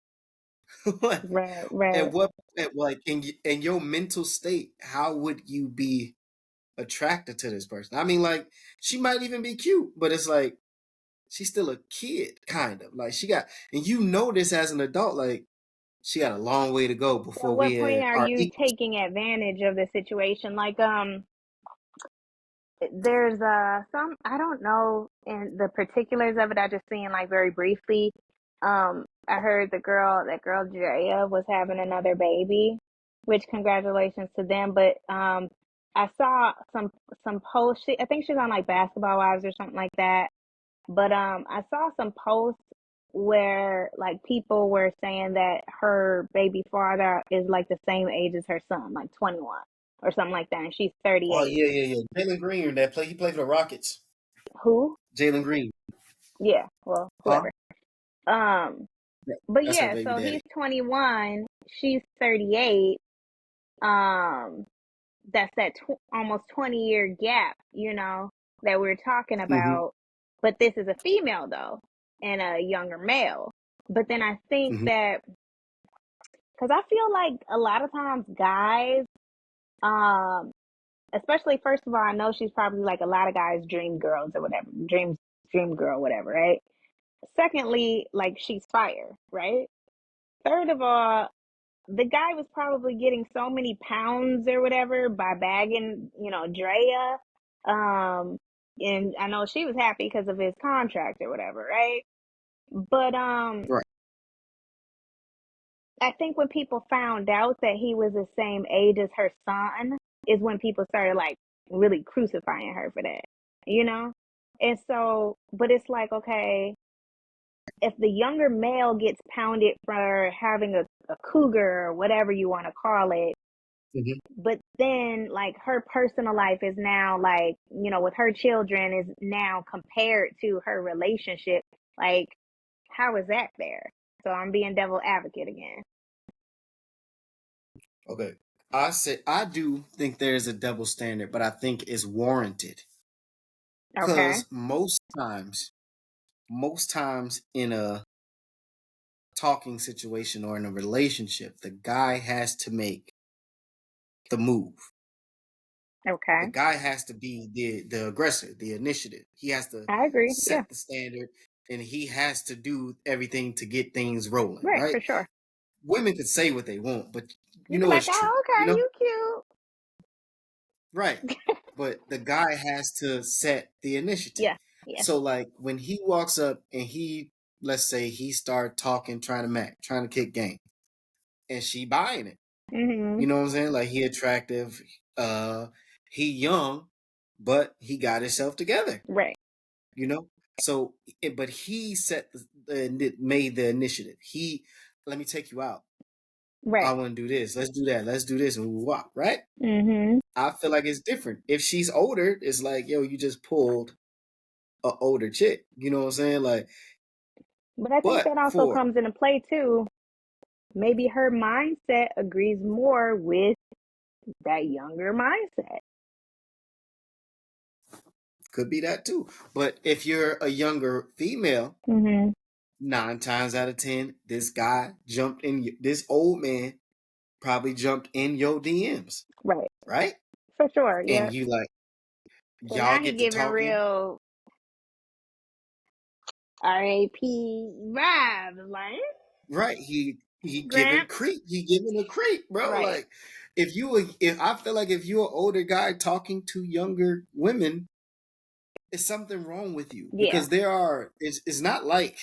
Like, Right. Right. and what, and like in your mental state, how would you be attracted to this person? I mean, like she might even be cute, but it's like she's still a kid, kind of like she got, and you know this as an adult, like she got a long way to go At before what we point are are you equal. taking advantage of the situation? Like, there's some, I don't know in the particulars of it. I just seen like very briefly. I heard that girl Drea was having another baby, which congratulations to them. But I saw some posts. I think she's on like Basketball Wives or something like that. But I saw some posts where like people were saying that her baby father is like the same age as her son, like 21 or something like that, and she's Oh 38. yeah, yeah, yeah. Jalen Green, he played for the Rockets. Who? Jalen Green, Yeah, well, huh? whoever. Um, but That's her yeah, baby so he's daddy. 21, she's 38. Um, that's that almost 20-year gap, that we're talking Mm-hmm. about. But this is a female though, and a younger male. But then I think Mm-hmm. that because I feel like a lot of times guys, um, especially first of all, I know she's probably like a lot of guys' dream girls or whatever, dream girl, whatever, right? Secondly, like she's fire, right? Third of all, the guy was probably getting so many pounds or whatever by bagging, Drea. Um, and I know she was happy because of his contract or whatever, right? But Right. I think when people found out that he was the same age as her son is when people started like really crucifying her for that, you know? And so, but it's like, okay, if the younger male gets pounded for having a cougar or whatever you want to call it, Mm-hmm. but then like her personal life is now like, with her children is now compared to her relationship, like, how is that fair? So I'm being devil advocate again. Okay. I do think there is a double standard, but I think it's warranted. Okay. Because most times in a talking situation or in a relationship, the guy has to make the move. The Okay. guy has to be the aggressor, the initiative. He has to I agree. Yeah. set the standard, and he has to do everything to get things rolling, Right. right? For sure. Women can say what they want, but You be like, it's true, oh, okay, you cute. right? But the guy has to set the initiative. Yeah. Yeah. So like when he walks up and let's say he start talking, trying to kick game, and she buying it. Mhm. You know what I'm saying? Like he attractive, he young, but he got himself together. Right. You know, so but he made the initiative. Let me take you out. I Right. want to do this. Let's do that. Let's do this, and we walk. Right? Mhm. I feel like it's different. If she's older, it's like, yo, you just pulled a older chick. You know what I'm saying? Like, But I think but that also for comes into play too. Maybe her mindset agrees more with that younger mindset. could be that too. But if you're a younger female, Mhm. 9 times out of 10, this old man probably jumped in your DMs, Right. right? For sure. And Yeah. you like, So y'all now he get to giving talking, real RAP vibes, like right? He Gramps. giving a creep, bro. Right. Like if I feel like if you're an older guy talking to younger women, it's something wrong with you Yeah. because it's not like,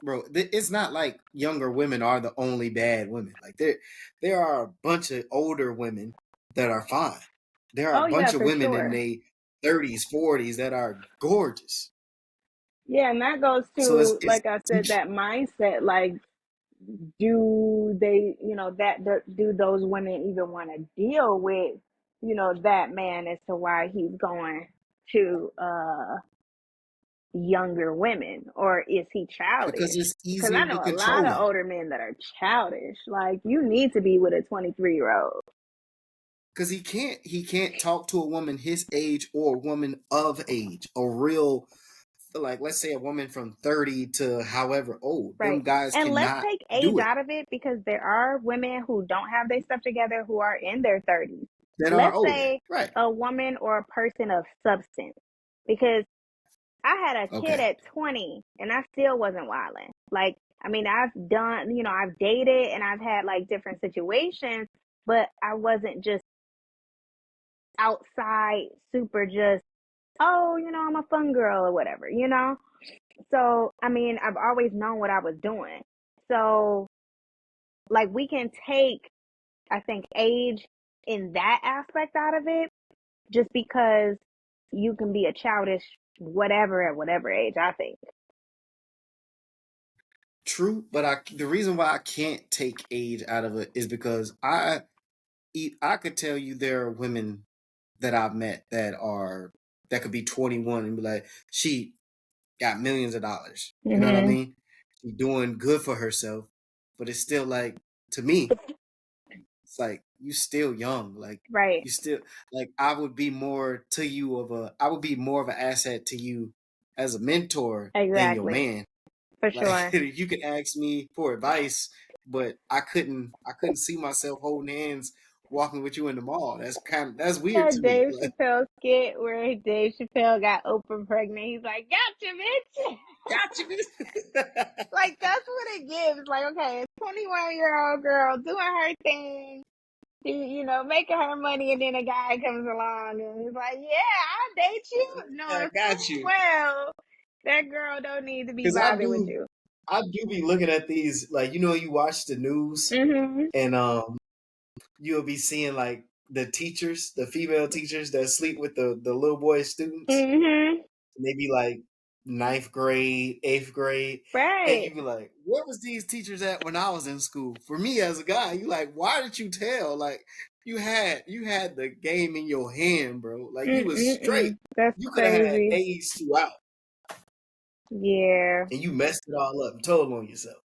bro, it's not like younger women are the only bad women. Like there are a bunch of older women that are fine. There are Oh a yeah, bunch of for women in sure. their 30s, 40s that are gorgeous. Yeah, and that goes So to, it's like I said, that mindset. Like, do they, do those women even want to deal with, that man as to why he's going to younger women, or is he because childish? it's Because I easier to know a lot control of him. older men that are childish. Like, you need to be with a 23-year-old. Because he can't talk to a woman his age or a woman of age. A real, like, let's say a woman from 30 to however old. Right. Them guys And let's cannot take age do it. out of it, because there are women who don't have their stuff together who are in their 30s. That are Let's older. say Right. a woman or a person of substance. Because I had a kid Okay. at 20 and I still wasn't wilding. Like, I mean, I've done, I've dated and I've had like different situations, but I wasn't just outside super just, oh, I'm a fun girl or whatever. So, I mean, I've always known what I was doing. So, like, we can take, I think, age in that aspect out of it, just because you can be a childish whatever at whatever age, I think. True, but the reason why I can't take age out of it is because I could tell you there are women that I've met that could be 21 and be like, she got millions of dollars. You know what I Hmm. mean? She's doing good for herself, but it's still like, to me, it's like you still young. Like Right. you still, like, I would be more of an asset to you as a mentor than your Exactly. man. For Like sure. you could ask me for advice, but I couldn't see myself holding hands walking with you in the mall. That's weird to That me. Dave Like, Chappelle skit where Dave Chappelle got Oprah pregnant. He's like, gotcha, bitch. gotcha, Like, that's what it gives. Like, okay, a 21-year-old girl doing her thing, making her money, and then a guy comes along and he's like, yeah, I'll date you. I Knowing got full you. well that girl don't need to be Because bothered with you. I do be looking at these, like, you watch the news Mm-hmm. and you'll be seeing like the female teachers that sleep with the little boy students, Mm-hmm. and they be like ninth grade, eighth grade, and Right. you be like, where was these teachers at when I was in school? For me as a guy, you like, why did you tell? Like you had the game in your hand, bro. Like you was straight. Mm-mm-mm. That's You could have had crazy. A's throughout, Yeah. and you messed it all up and told on yourself.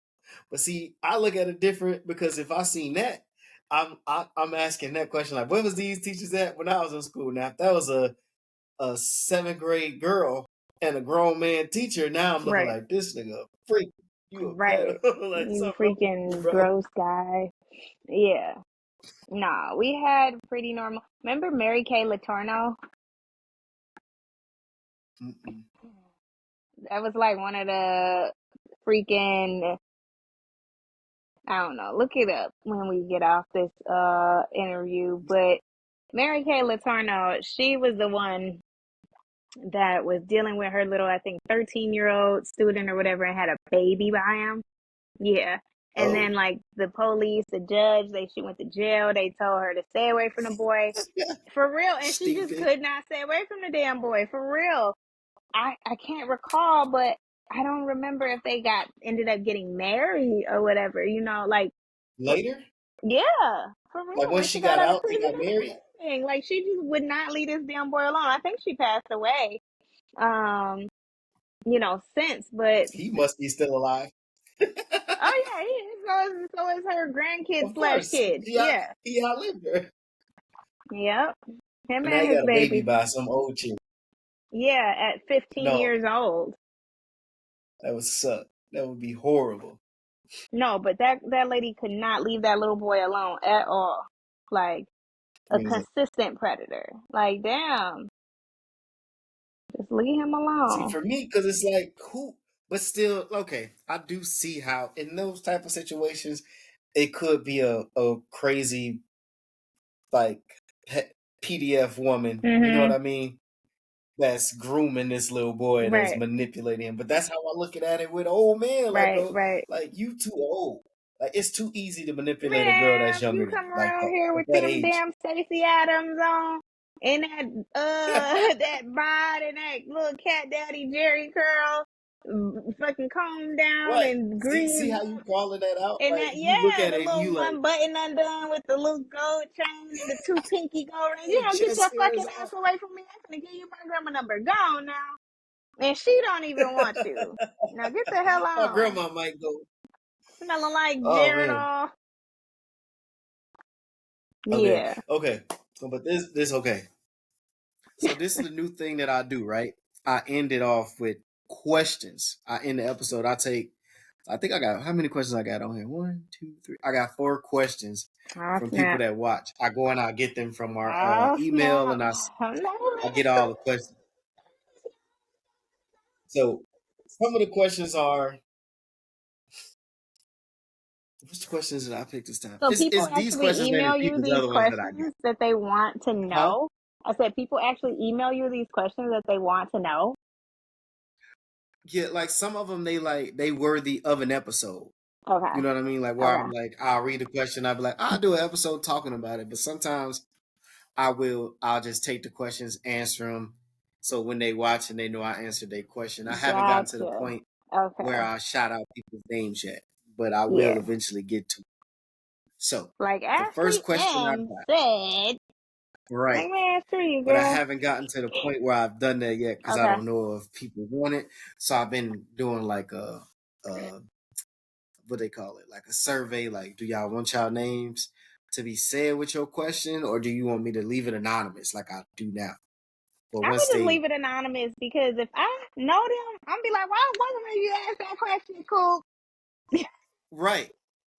But see, I look at it different because if I seen that, I'm asking that question like, where was these teachers at when I was in school? Now, if that was a a 7th grade girl and a grown man teacher. Now I'm looking Right. like this nigga a freak. You a Right. pedo. Like You something wrong with you, freaking bro. gross guy. Yeah. Nah, we had pretty normal. Remember Mary Kay Letourneau? Mm-mm. That was like one of the freaking, I don't know, look it up when we get off this interview. But Mary Kay Letourneau, she was the one that was dealing with her little, I think, 13-year-old student or whatever, and had a baby by him. Yeah. And Oh, then like the police, the judge, she went to jail. They told her to stay away from the boy. For real. And she just stupid. could not stay away from the damn boy. For real. I can't recall, but I don't remember if they ended up getting married or whatever, like, Later, yeah, for real. like When once she she got got out of out, they prison got and married. everything. Like, she just would not leave this damn boy alone. I think she passed away, um, since, but He must be still alive. oh yeah, so is her grandkids Of slash course, kids. Yeah. he outlived her, Yep. Him and now he and his got a baby baby. by some old chick. Yeah, at 15 No, years old. that would suck. That would be horrible. No, but that lady could not leave that little boy alone at all. Like, a Crazy. consistent predator. Like, damn, just leave him See, alone. for me, because it's like who, but still, okay. I do see how in those type of situations, it could be a crazy like PDF woman. You know what Mhm. I mean? That's grooming this little boy, that's Right. manipulating him. But that's how I look at it with old man. Like, Right. bro, Right. like you too old. Like it's too easy to manipulate a girl that's Man, you younger than come you. Like around here at with that them age. damn Stacey Adams on, and that that bod and that little cat daddy Jerry curl, fucking comb down Right. and See greaves how you calling that out? and Like that, you look yeah, at the it and little you like one button undone with the little gold chain and the two pinky gold rings. You your don't get chest your hairs fucking out. ass away from me. I'm gonna give you my grandma number. Go on now. And she don't even want you. Now get the hell My on. grandma might go, Smelling like oh man. Geritol. Okay. Yeah. Okay. So but this okay. So this is the new thing that I do, right? I end it off with questions. I end the episode. I think I got how many questions I got on here? 1, 2, 3. I got 4 questions Oh from people snap. that watch. I go and I get them from our Oh email snap. and I get Hello. all the questions. So some of the questions are which questions did I pick this time? So people Is these actually questions that email you repeat the these other ones that I got? questions that they want to Huh? know. I said people actually email you these questions that they want to know. Yeah, like some of them they worthy of an episode. Okay. You know what I mean? Like where Okay. I'm like, I'll read the question, I'll be like, I'll do an episode talking about it. But sometimes I'll just take the questions, answer them. So when they watch and they know I answered their question. I haven't gotten to the Gotcha. point where Okay. I shout out people's names yet, but I will Yeah. eventually get to it. So Like the Ashley first question I M got, said, right. like, man, screw you, But I girl. haven't gotten to the point where I've done that yet because I Okay. don't know if people want it. So I've been doing like a what they call it, like a survey. Like, do y'all want y'all names to be said with your question, or do you want me to leave it anonymous like I do now? But I once would just they leave it anonymous because if I know them, I'm be like, why wasn't you ask that question, cool? right,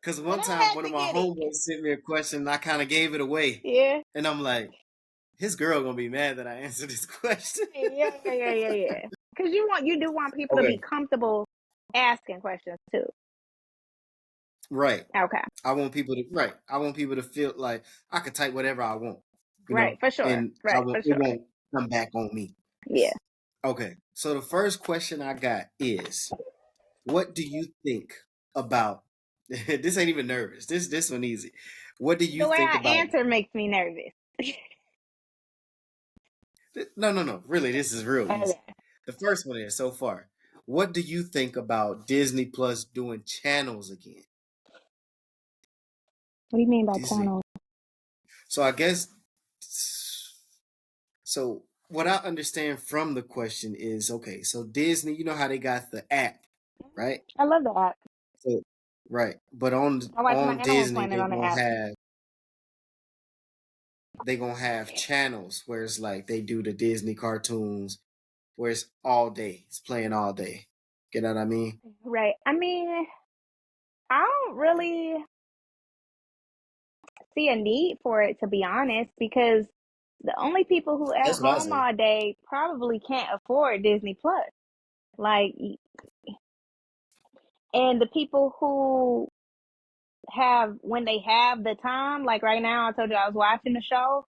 because But one I time had one to of my get it. homeboys sent me a question, and I kind of gave it away, Yeah. and I'm like, his girl gonna be mad that I answered this question. Yeah. Because you do want people to be Okay, comfortable asking questions too. right. Okay. I want people to feel like I could type whatever I want, Right. For sure. and Right. For it sure. won't come back on me. Yeah. Okay, so the first question I got is, what do you think about? This ain't even nervous. This one easy. What do you The way think I about? answer makes me nervous. No. Really, this is real easy. Okay. The first one is so far. What do you think about Disney Plus doing channels again? What do you mean by Disney. channel? So I guess. So what I understand from the question is okay. So Disney, you know how they got the app, right? I love the app. So right, but I watch my on Animal Disney Planet they on the gonna app. have they gonna have channels where it's like they do the Disney cartoons where it's all day, it's playing all day. You know what I mean? Right. I mean, I don't really see a need for it, to be honest, because the only people who at That's what I home say. all day probably can't afford Disney Plus. Like, and the people who have, when they have the time, like right now, I told you I was watching the show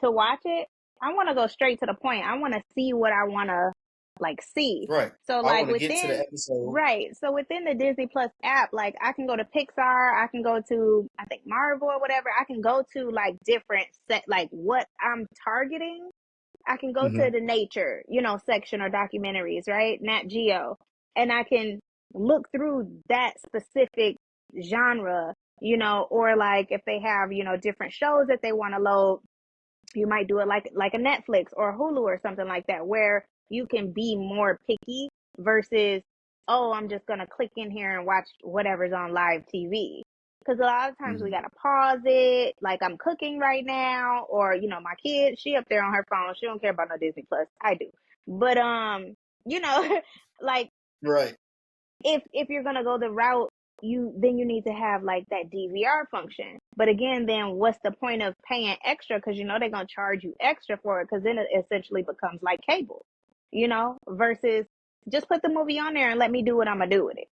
to watch it. I want to go straight to the point. I want to see what I want to like see. Right. So I like want to get to the within, episode. right. So within the Disney Plus app, like I can go to Pixar, I can go to, I think, Marvel or whatever. I can go to like different set, like what I'm targeting. I can go to Mm-hmm. the nature, section or documentaries, right? Nat Geo. And I can look through that specific genre, or like if they have, different shows that they want to load, you might do it like a Netflix or Hulu or something like that, where you can be more picky versus, oh, I'm just gonna click in here and watch whatever's on live TV. Because a lot of times we Mm-hmm. gotta pause it, like I'm cooking right now, or my kid, she up there on her phone, she don't care about no Disney Plus. I do, but you know, like Right. if you're gonna go the route, you need to have like that DVR function. But again, then what's the point of paying extra? Because they're gonna charge you extra for it. Because then it essentially becomes like cable, versus just put the movie on there and let me do what I'm gonna do with it.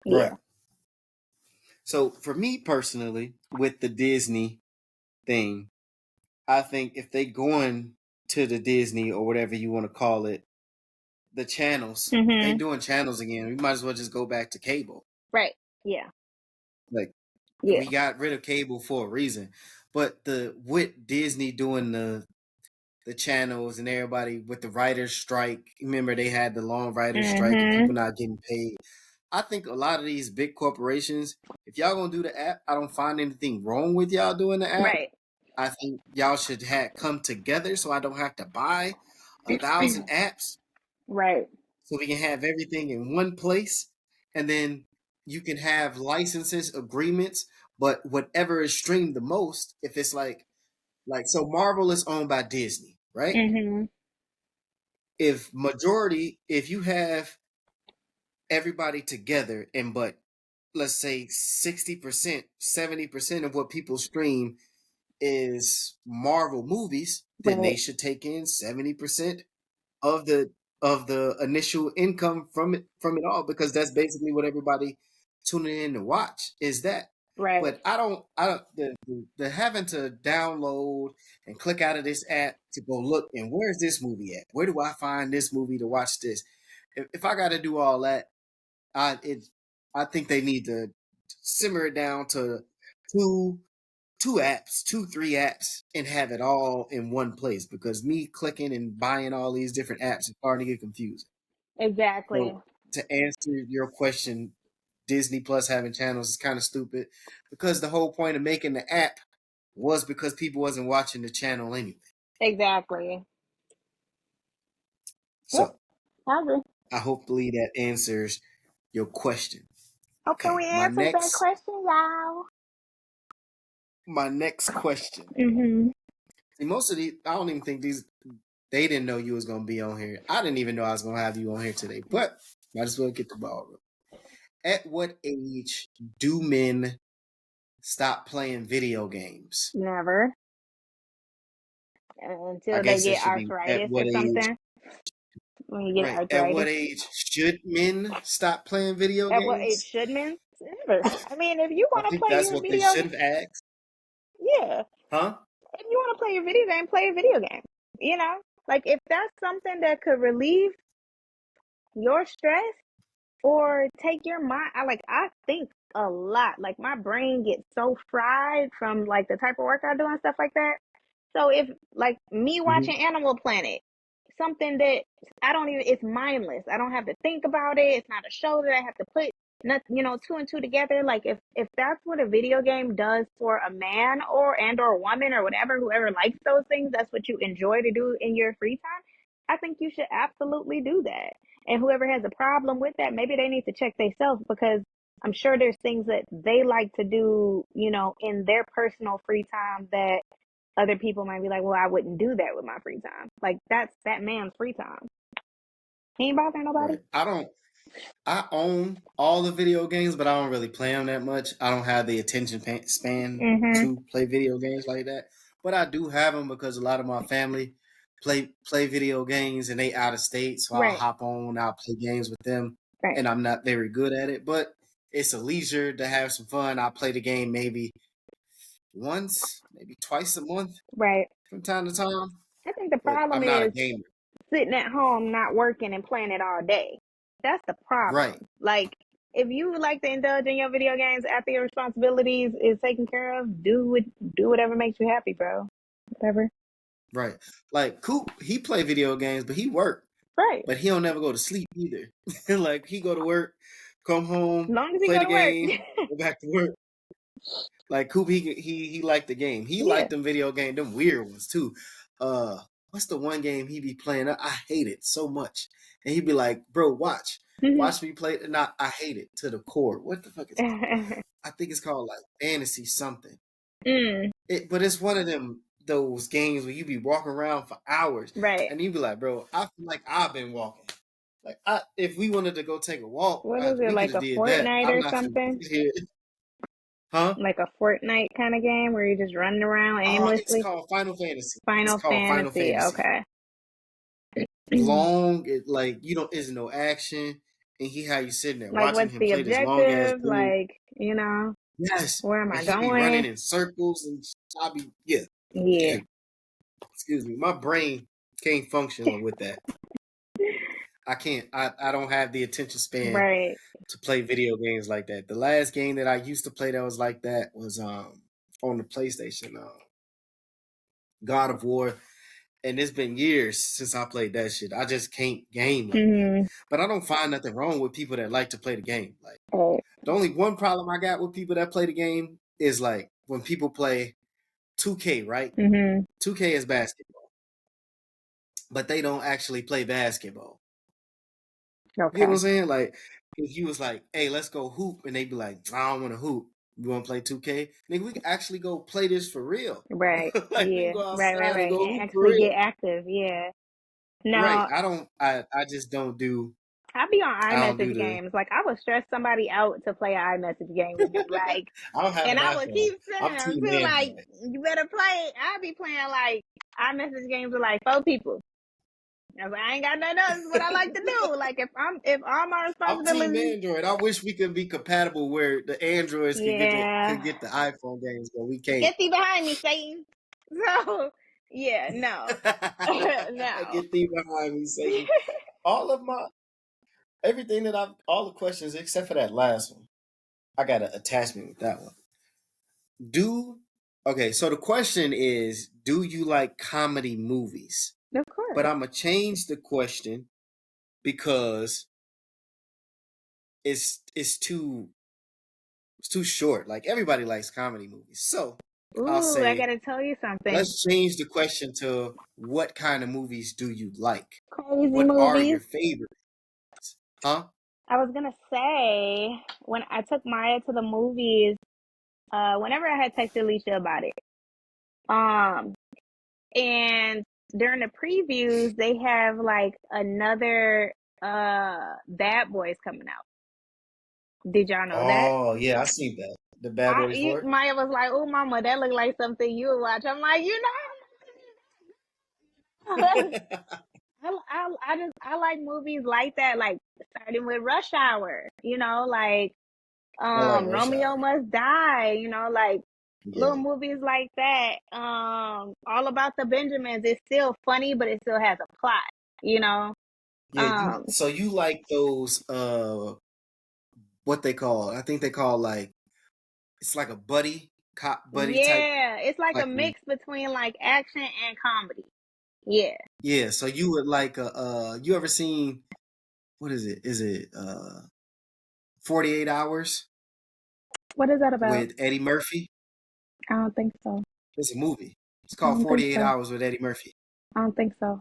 Right. Yeah. So for me personally, with the Disney thing, I think if they going to the Disney or whatever you want to call it, the channels, if they Mhm. doing channels again, we might as well just go back to cable. Right. Yeah. Like Yeah. we got rid of cable for a reason. But the with Disney doing the channels and everybody with the writers strike, remember they had the long writers strike and Mhm. people not getting paid. I think a lot of these big corporations, if y'all gonna do the app, I don't find anything wrong with y'all doing the app. Right. I think y'all should have come together so I don't have to buy 1,000 apps, Right. so we can have everything in one place, and then you can have licenses, agreements, but whatever is streamed the most, if it's like so Marvel is owned by Disney, right? Mhm. If you have everybody together and but let's say 60%, 70% of what people stream is Marvel movies, then they Right. should take in 70% of the initial income from it all, because that's basically what everybody tuning in to watch is that. Right. But I don't the having to download and click out of this app to go look and where's this movie at? Where do I find this movie to watch this? If I got to do all that, I it I think they need to simmer it down to two two apps, two, three apps, and have it all in one place, because me clicking and buying all these different apps is starting to get confusing. Exactly. So to answer your question, Disney Plus having channels is kind of stupid, because the whole point of making the app was because people wasn't watching the channel anyway. Exactly. Yep. So I agree. I hopefully that answers your question. Hoping Okay, we my answers that next question, y'all. my next question. Mhm. See, most of these, I don't even think these, they didn't know you was gonna be on here. I didn't even know I was gonna have you on here today. But might as well get the ball rolling. At what age do men stop playing video games? Never. I Until they guess it get should be at arthritis or what age? something. When you get Right. At what arthritis. age should men stop playing video At what age games? should men? Never. I mean, if you I want to think play that's your what they video, should have asked. yeah. Huh? If you want to play your video game, play a video game. You know, like if that's something that could relieve your stress or take your mind. I think a lot. Like my brain gets so fried from like the type of work I do and stuff like that. So if like me Mm-hmm. watching Animal Planet, something that I don't even, it's mindless. I don't have to think about it. It's not a show that I have to put not, two and two together. Like if that's what a video game does for a man or a woman or whatever, whoever likes those things, that's what you enjoy to do in your free time. I think you should absolutely do that. And whoever has a problem with that, maybe they need to check themselves, because I'm sure there's things that they like to do, in their personal free time that other people might be like, well, I wouldn't do that with my free time. Like that's that man's free time. He ain't bothering nobody. Right. I own all the video games, but I don't really play them that much. I don't have the attention span Mm-hmm. to play video games like that. But I do have them because a lot of my family play video games and they out of state, so I'll Right. hop on, I'll play games with them, Right. and I'm not very good at it. But it's a leisure to have some fun. I play the game maybe once, maybe twice a month Right. from time to time. I think the But problem I'm not a is gamer. sitting at home, not working and playing it all day. That's the problem. Right. Like, if you like to indulge in your video games after your responsibilities is taken care of, do whatever makes you happy, bro. Whatever. Right. Like Coop, he play video games, but he work. Right. But he don't never go to sleep either. Like he go to work, come home, As long as he play go the to work. game, go back to work. Like Coop, he liked the game. He Yeah. liked them video game, them weird ones too. What's the one game he be playing? I hate it so much. And he'd be like, bro, watch me play it. And I hate it to the core. What the fuck is it? I think it's called like fantasy something. But it's one of those games where you be walking around for hours. Right. And you be like, bro, I feel like I've been walking. Like if we wanted to go take a walk, What is it, we like could a have did that. Fortnite I'm or not finna something? sit here. Huh? Like a Fortnite kind of game where you're just running around Oh, aimlessly? it's called Final Fantasy. Final It's called Final Fantasy. Fantasy. Okay. Long, like you don't isn't no action, and he had you sitting there Like, watching what's him the play this long ass objective? game. Like, you know, Yes, where am and I he be running going? in circles, and I be yeah. Yeah. Excuse me, my brain can't function with that. I can't. I don't have the attention span Right. to play video games like that. The last game that I used to play that was like that was on the PlayStation, God of War. And it's been years since I played that shit. I just can't game like that. But I don't find nothing wrong with people that like to play the game. Like the only one problem I got with people that play the game is like when people play 2K, right? 2K is basketball. But they don't actually play basketball. Okay. You know what I'm saying? Like if you was like, hey, let's go hoop, and they'd be like, I don't want to hoop. You want to play 2K? Nigga, we can actually go play this for real. Right. Like we Yeah. can go outside and go And hoop for actually real. get active. Yeah. No, Right. I just don't do I be on I don't do iMessage games. Like, I would stress somebody out to play an iMessage game with me. Like, I don't have and an I would iPhone. keep I'm saying them team too. Like, Android. you better play. I be playing like iMessage games with like 4 people. I was like, I ain't got nothing else. What I like to do. Like, if all my I'm team responsibilities. Android. I wish we could be compatible where the Androids could Yeah. get the iPhone games, but we can't. Get thee behind me, Satan. So, yeah, no. No. Get thee behind me, Satan. All the questions except for that last one, I got an attachment with that one. Okay, so the question is, do you like comedy movies? Of course. But I'm gonna change the question because it's too short. Like everybody likes comedy movies, so I'll say I gotta tell you something. let's change the question to what kind of movies do you like? Crazy what movies. are your favorites? Huh? I was gonna say when I took Maya to the movies, whenever I had texted Alicia about it, and during the previews they have like another Bad Boys coming out. Did y'all know that? Oh yeah, I see that. The Bad Boys 4. Maya was like, "Oh, Mama, that look like something you would watch." I'm like, I like movies like that, like starting with Rush Hour, like I like Rush Romeo Hour. Must Die, like little movies like that. All About the Benjamins. It's still funny, but it still has a plot, Yeah, so you like those what they call? I think they call like it's like a cop buddy type. Yeah, it's like a mix between like action and comedy. Yeah. Yeah, so you would like you ever seen what is it? Is it 48 Hours? What is that about? With Eddie Murphy? I don't think so. It's a movie. It's called 48 Hours with Eddie Murphy. I don't think so.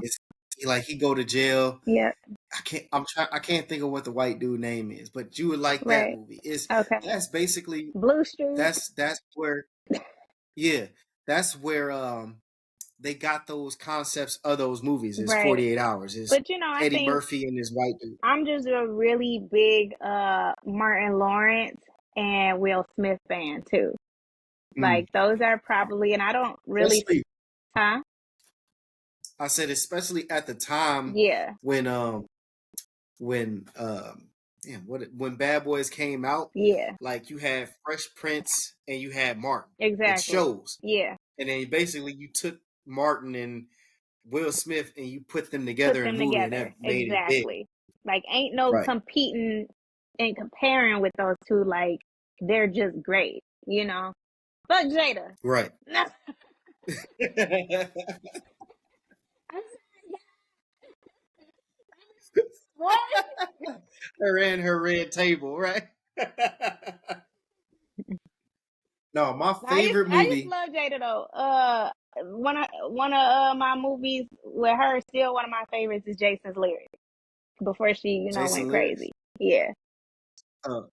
It's like he go to jail. Yeah. I can't think of what the white dude name is, but you would like that movie. That's basically Blue Street. That's where yeah. that's where they got those concepts of those movies. It's Right. 48 Hours. It's But I Eddie think Murphy and his white dude. I'm just a really big Martin Lawrence and Will Smith fan too. Mm. Like those are probably, and I don't really, Especially, huh? I said, especially at the time Yeah, when when damn, when Bad Boys came out, yeah, like you had Fresh Prince and you had Martin, the exactly. shows, Yeah, and then basically you took Martin and Will Smith and you put them put together in a them movie and together. that made it big. Exactly. Like ain't no Right, competing and comparing with those two. Like they're just great, Fuck Jada. right. No. What? Her and her red table, right? No, my favorite I used to movie, love Jada though. One of my movies with her, still one of my favorites is Jason's Lyrics. Before she, Jason went Lyrics. crazy. Yeah,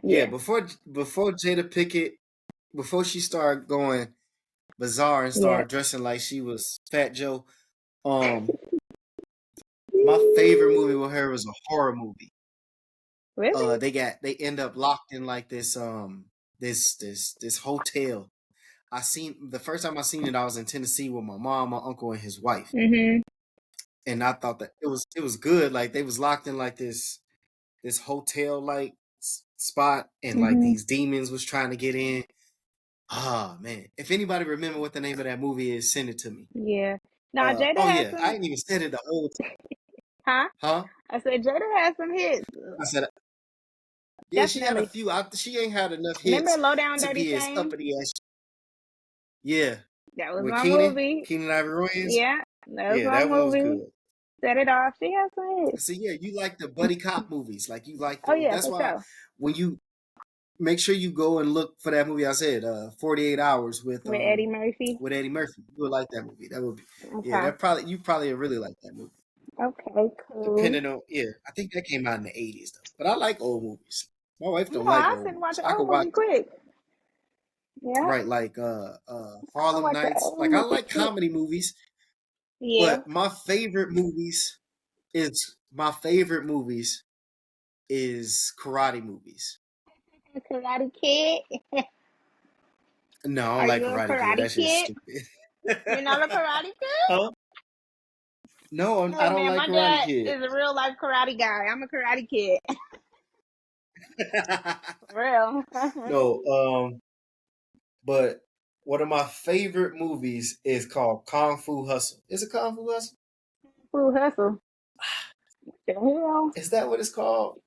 Yeah, yeah, before Jada Pickett, before she started going bizarre and yeah. started dressing like she was Fat Joe, um, my favorite movie with her was a horror movie. Really? They end up locked in like this hotel. I seen the first time I seen it, I was in Tennessee with my mom, my uncle, and his wife, Mhm. and I thought that it was good. Like they was locked in like this hotel like spot, and like Mhm. these demons was trying to get in. Ah man, if anybody remember what the name of that movie is, send it to me. Yeah. Now Jada Oh has yeah, I some, ain't even said it the whole time. huh? Huh? I said Jada has some hits. I said yeah, she had a Definitely. few. She ain't had enough Remember hits Low Down to Dirty be as Shame? uppity as yeah. That was With my movie. Keenan Ivory Wayans. Yeah, that was Yeah, my that one was movie. good. Set it off. She has some hits. So yeah, you like the buddy cop movies, like you like Oh those. yeah, That's for why sure. when you make sure you go and look for that movie I said, 48 Hours With Eddie Murphy. with Eddie Murphy. You would like that movie. That would be yeah, Okay. that probably you probably really like that movie. Okay, cool. Depending on yeah, I think that came out in the 80s though. But I like old movies. My wife don't like I old sit and watch movies. an I old could watch movie quick. Yeah, right like I Harlem watch an Nights. old Like I movie like quick. comedy movies, Yeah. but my favorite movies is karate movies. Karate Kid. No, I don't Are like you a Karate Kid. Karate That shit's Kid? stupid. You're not a Karate Kid? Huh? No, I Hey don't man, like my Karate dad Kid. is a real life karate guy. I'm a Karate Kid. Real. No, but one of my favorite movies is called Kung Fu Hustle. Is it Kung Fu Hustle? Full hustle. The hell? Is that what it's called?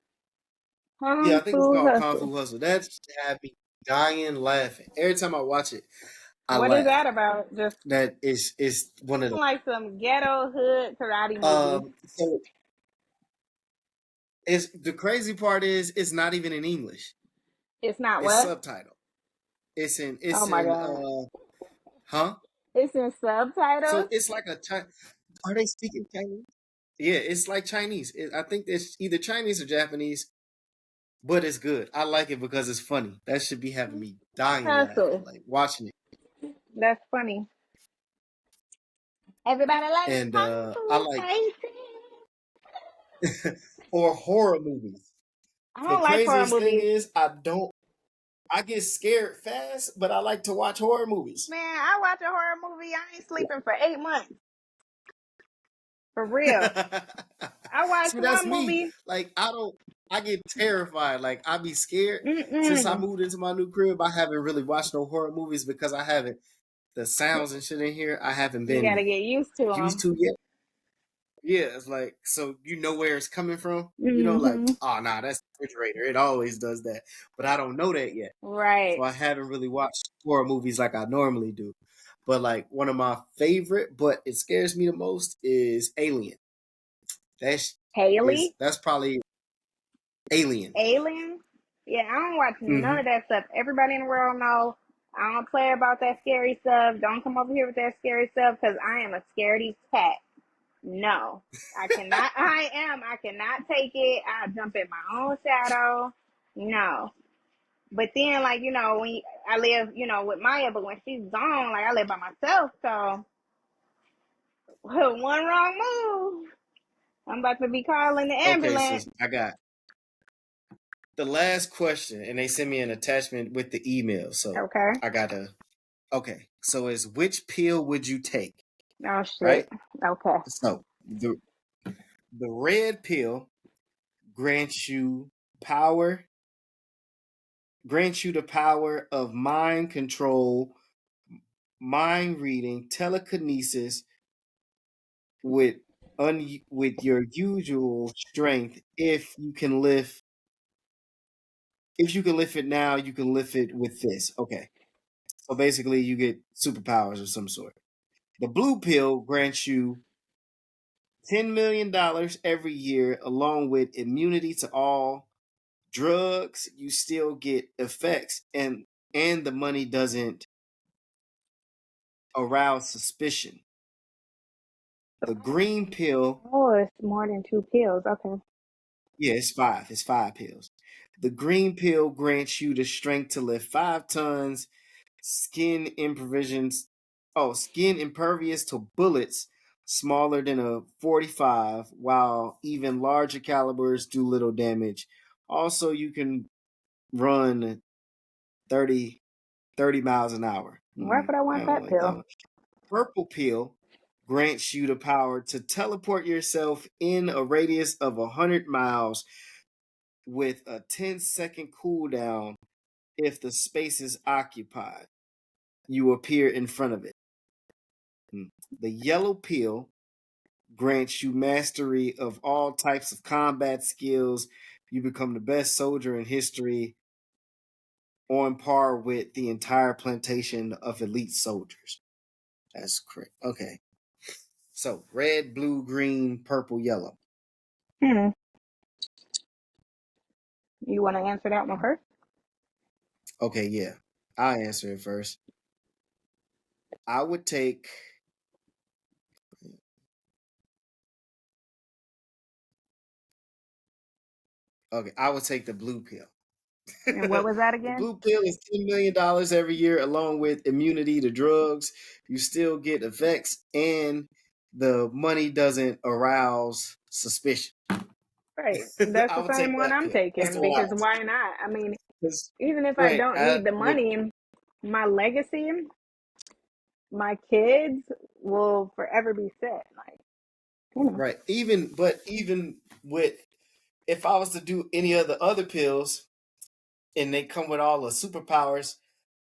Yeah, Kung I think it's Fu called Kung Hustle. Fu Hustle. That had me dying laughing. Every time I watch it, I What is laugh. that about? Just That is one of the like some ghetto hood karate movie. so it's the crazy part is it's not even in English. It's not It's what? subtitled. It's in Oh my god. huh? It's in So subtitles? it's like are they speaking Chinese? Yeah, it's like Chinese. I think it's either Chinese or Japanese, but it's good. I like it because it's funny. That should be having me dying laughing, Hustle. like watching it. That's funny. Everybody likes And Kung I Fu like fighting. or horror movies. I The don't like horror craziest thing movies. is I get scared fast, but I like to watch horror movies. Man, I watch a horror movie. I ain't sleeping for 8 months. For real. I watched See, that's one me. movie. Like I get terrified. Like I be scared. Since I Mm-mm. moved into my new crib, I haven't really watched no horror movies because I haven't the sounds and shit in here. I haven't You gotta been get used to used them. to yet. Yeah, it's like so you know where it's coming from. Like Mm-hmm. oh nah, that's the refrigerator. It always does that, but I don't know that yet. So Right. I haven't really watched horror movies like I normally do. But like one of my favorite, but it scares me the most is Alien. That's Haley? that's probably Alien. Alien? Yeah, I don't watch none Hmm. of that stuff. Everybody in the world know I don't play about that scary stuff. Don't come over here with that scary stuff because I am a scaredy cat. No, I cannot. I am. I cannot take it. I jump in my own shadow. No. But then, like when I live, with Maya, but when she's gone, like I live by myself. So one wrong move, I'm about to be calling the Okay, so ambulance. I got the last question, and they sent me an attachment with the email. So Okay. I gotta. Okay, so it's which pill would you take? Oh shit. Right. Okay. So the red pill grants you power, grants you the power of mind control, mind reading, telekinesis with with your usual strength. If you can lift it now, you can lift it with this. Okay. So basically you get superpowers of some sort. The blue pill grants you $10 million every year along with immunity to all drugs. You still get effects and the money doesn't arouse suspicion. The green pill, Oh, it's more than 2 pills. Okay. yeah, it's five. It's 5 pills. The green pill grants you the strength to lift 5 tons, skin impervisions. Oh, skin impervious to bullets smaller than a 45, while even larger calibers do little damage. Also, you can run 30, 30 miles an hour. Why would I I want don't that like that pill? one. Purple pill grants you the power to teleport yourself in a radius of 100 miles with a 10-second cooldown. If the space is occupied, you appear in front of it. The yellow pill grants you mastery of all types of combat skills. You become the best soldier in history, on par with the entire plantation of elite soldiers. That's correct. Okay. So red, blue, green, purple, yellow. Hmm. You want to answer that one first? Okay, yeah. I'll answer it first. I would take. Okay, I would take the blue pill. And what was that The again? blue pill is $10 million every year, along with immunity to drugs. You still get effects, and the money doesn't arouse suspicion. Right. That's I the would same take one that I'm pill. That's taking the one I because would take. why not? I mean, 'Cause- even if I Right. don't I need the would. money, my legacy, my kids will forever be set. Like, you know. Right. Even with, if I was to do any of the other pills and they come with all the superpowers,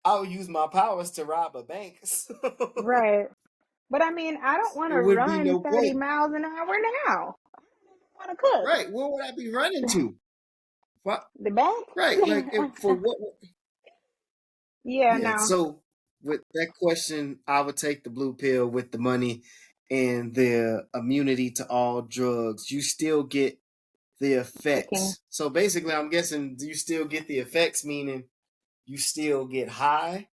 I would use my powers to rob a bank. So Right. But I mean, I don't want it to would be run no 30 point. miles an hour now. I want to cook. Right. Where would I be running to? What? The bank? Right. Like for what? Yeah, Yeah. no. So with that question, I would take the blue pill with the money and the immunity to all drugs. You still get the Cooking. effects. So basically, I'm guessing you still get the effects, meaning you still get high,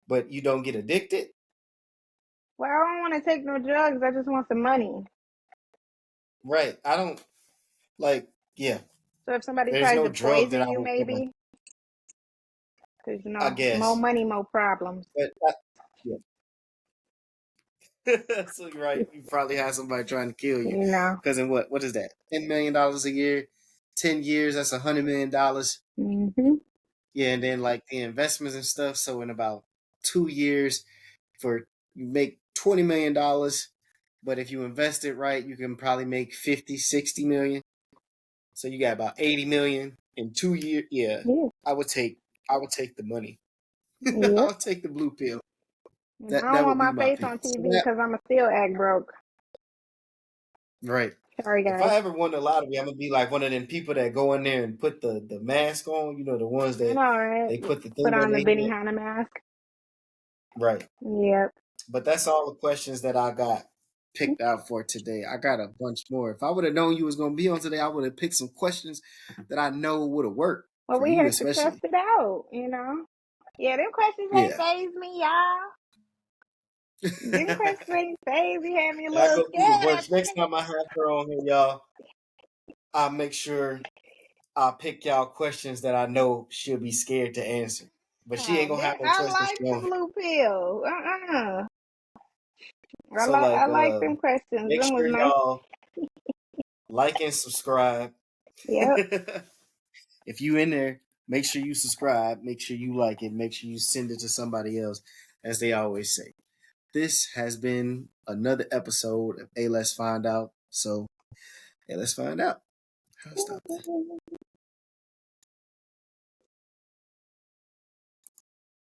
but you don't get addicted. Well, I don't want to take no drugs. I just want some money. Right. I don't like, yeah, So if somebody there's tries no to drug that poison I you, would want, maybe, because I more guess. money, more problems. But yeah. So you're right. You probably have somebody trying to kill you. You know. Because in what is that? $10 million a year, 10 years, that's $100 million. Hmm. Yeah, and then like the investments and stuff. So in about 2 years, for you make $20 million. But if you invest it right, you can probably make 50, 60 million. So you got about 80 million in 2 years. Yeah, Yeah. I would take I would take the money. I Yep. would take the blue pill. And I That don't that want would be my my face pick. on So TV because I'm a still act broke. right. Sorry, If guys. I ever won the lottery, I'm gonna be like one of them people that go in there and put the mask on. You know, the ones I that know, right? they put the Put thing on on the their head. Benihana mask. Right. Yep. But that's all the questions that I got picked out for today. I got a bunch more. If I would have known you was gonna be on today, I would have picked some questions that I know would have worked Well, for we you, had to test especially. it out. Yeah, them questions ain't Yeah. phase me, y'all. Them questions ain't phase me. Had me a I little go through the scared. works. Next time I have her on here, y'all, I'll make sure I'll pick y'all questions that I know she'll be scared to answer. But she Oh, ain't gonna have no I choice because like she the don't. blue pill. So like, I like them questions. make Them was sure nice. y'all like and subscribe. Yep. If you in there, make sure you subscribe. Make sure you like it. Make sure you send it to somebody else, as they always say. This has been another episode of Hey, Let's Find Out. So, hey, let's find out. I'll stop that.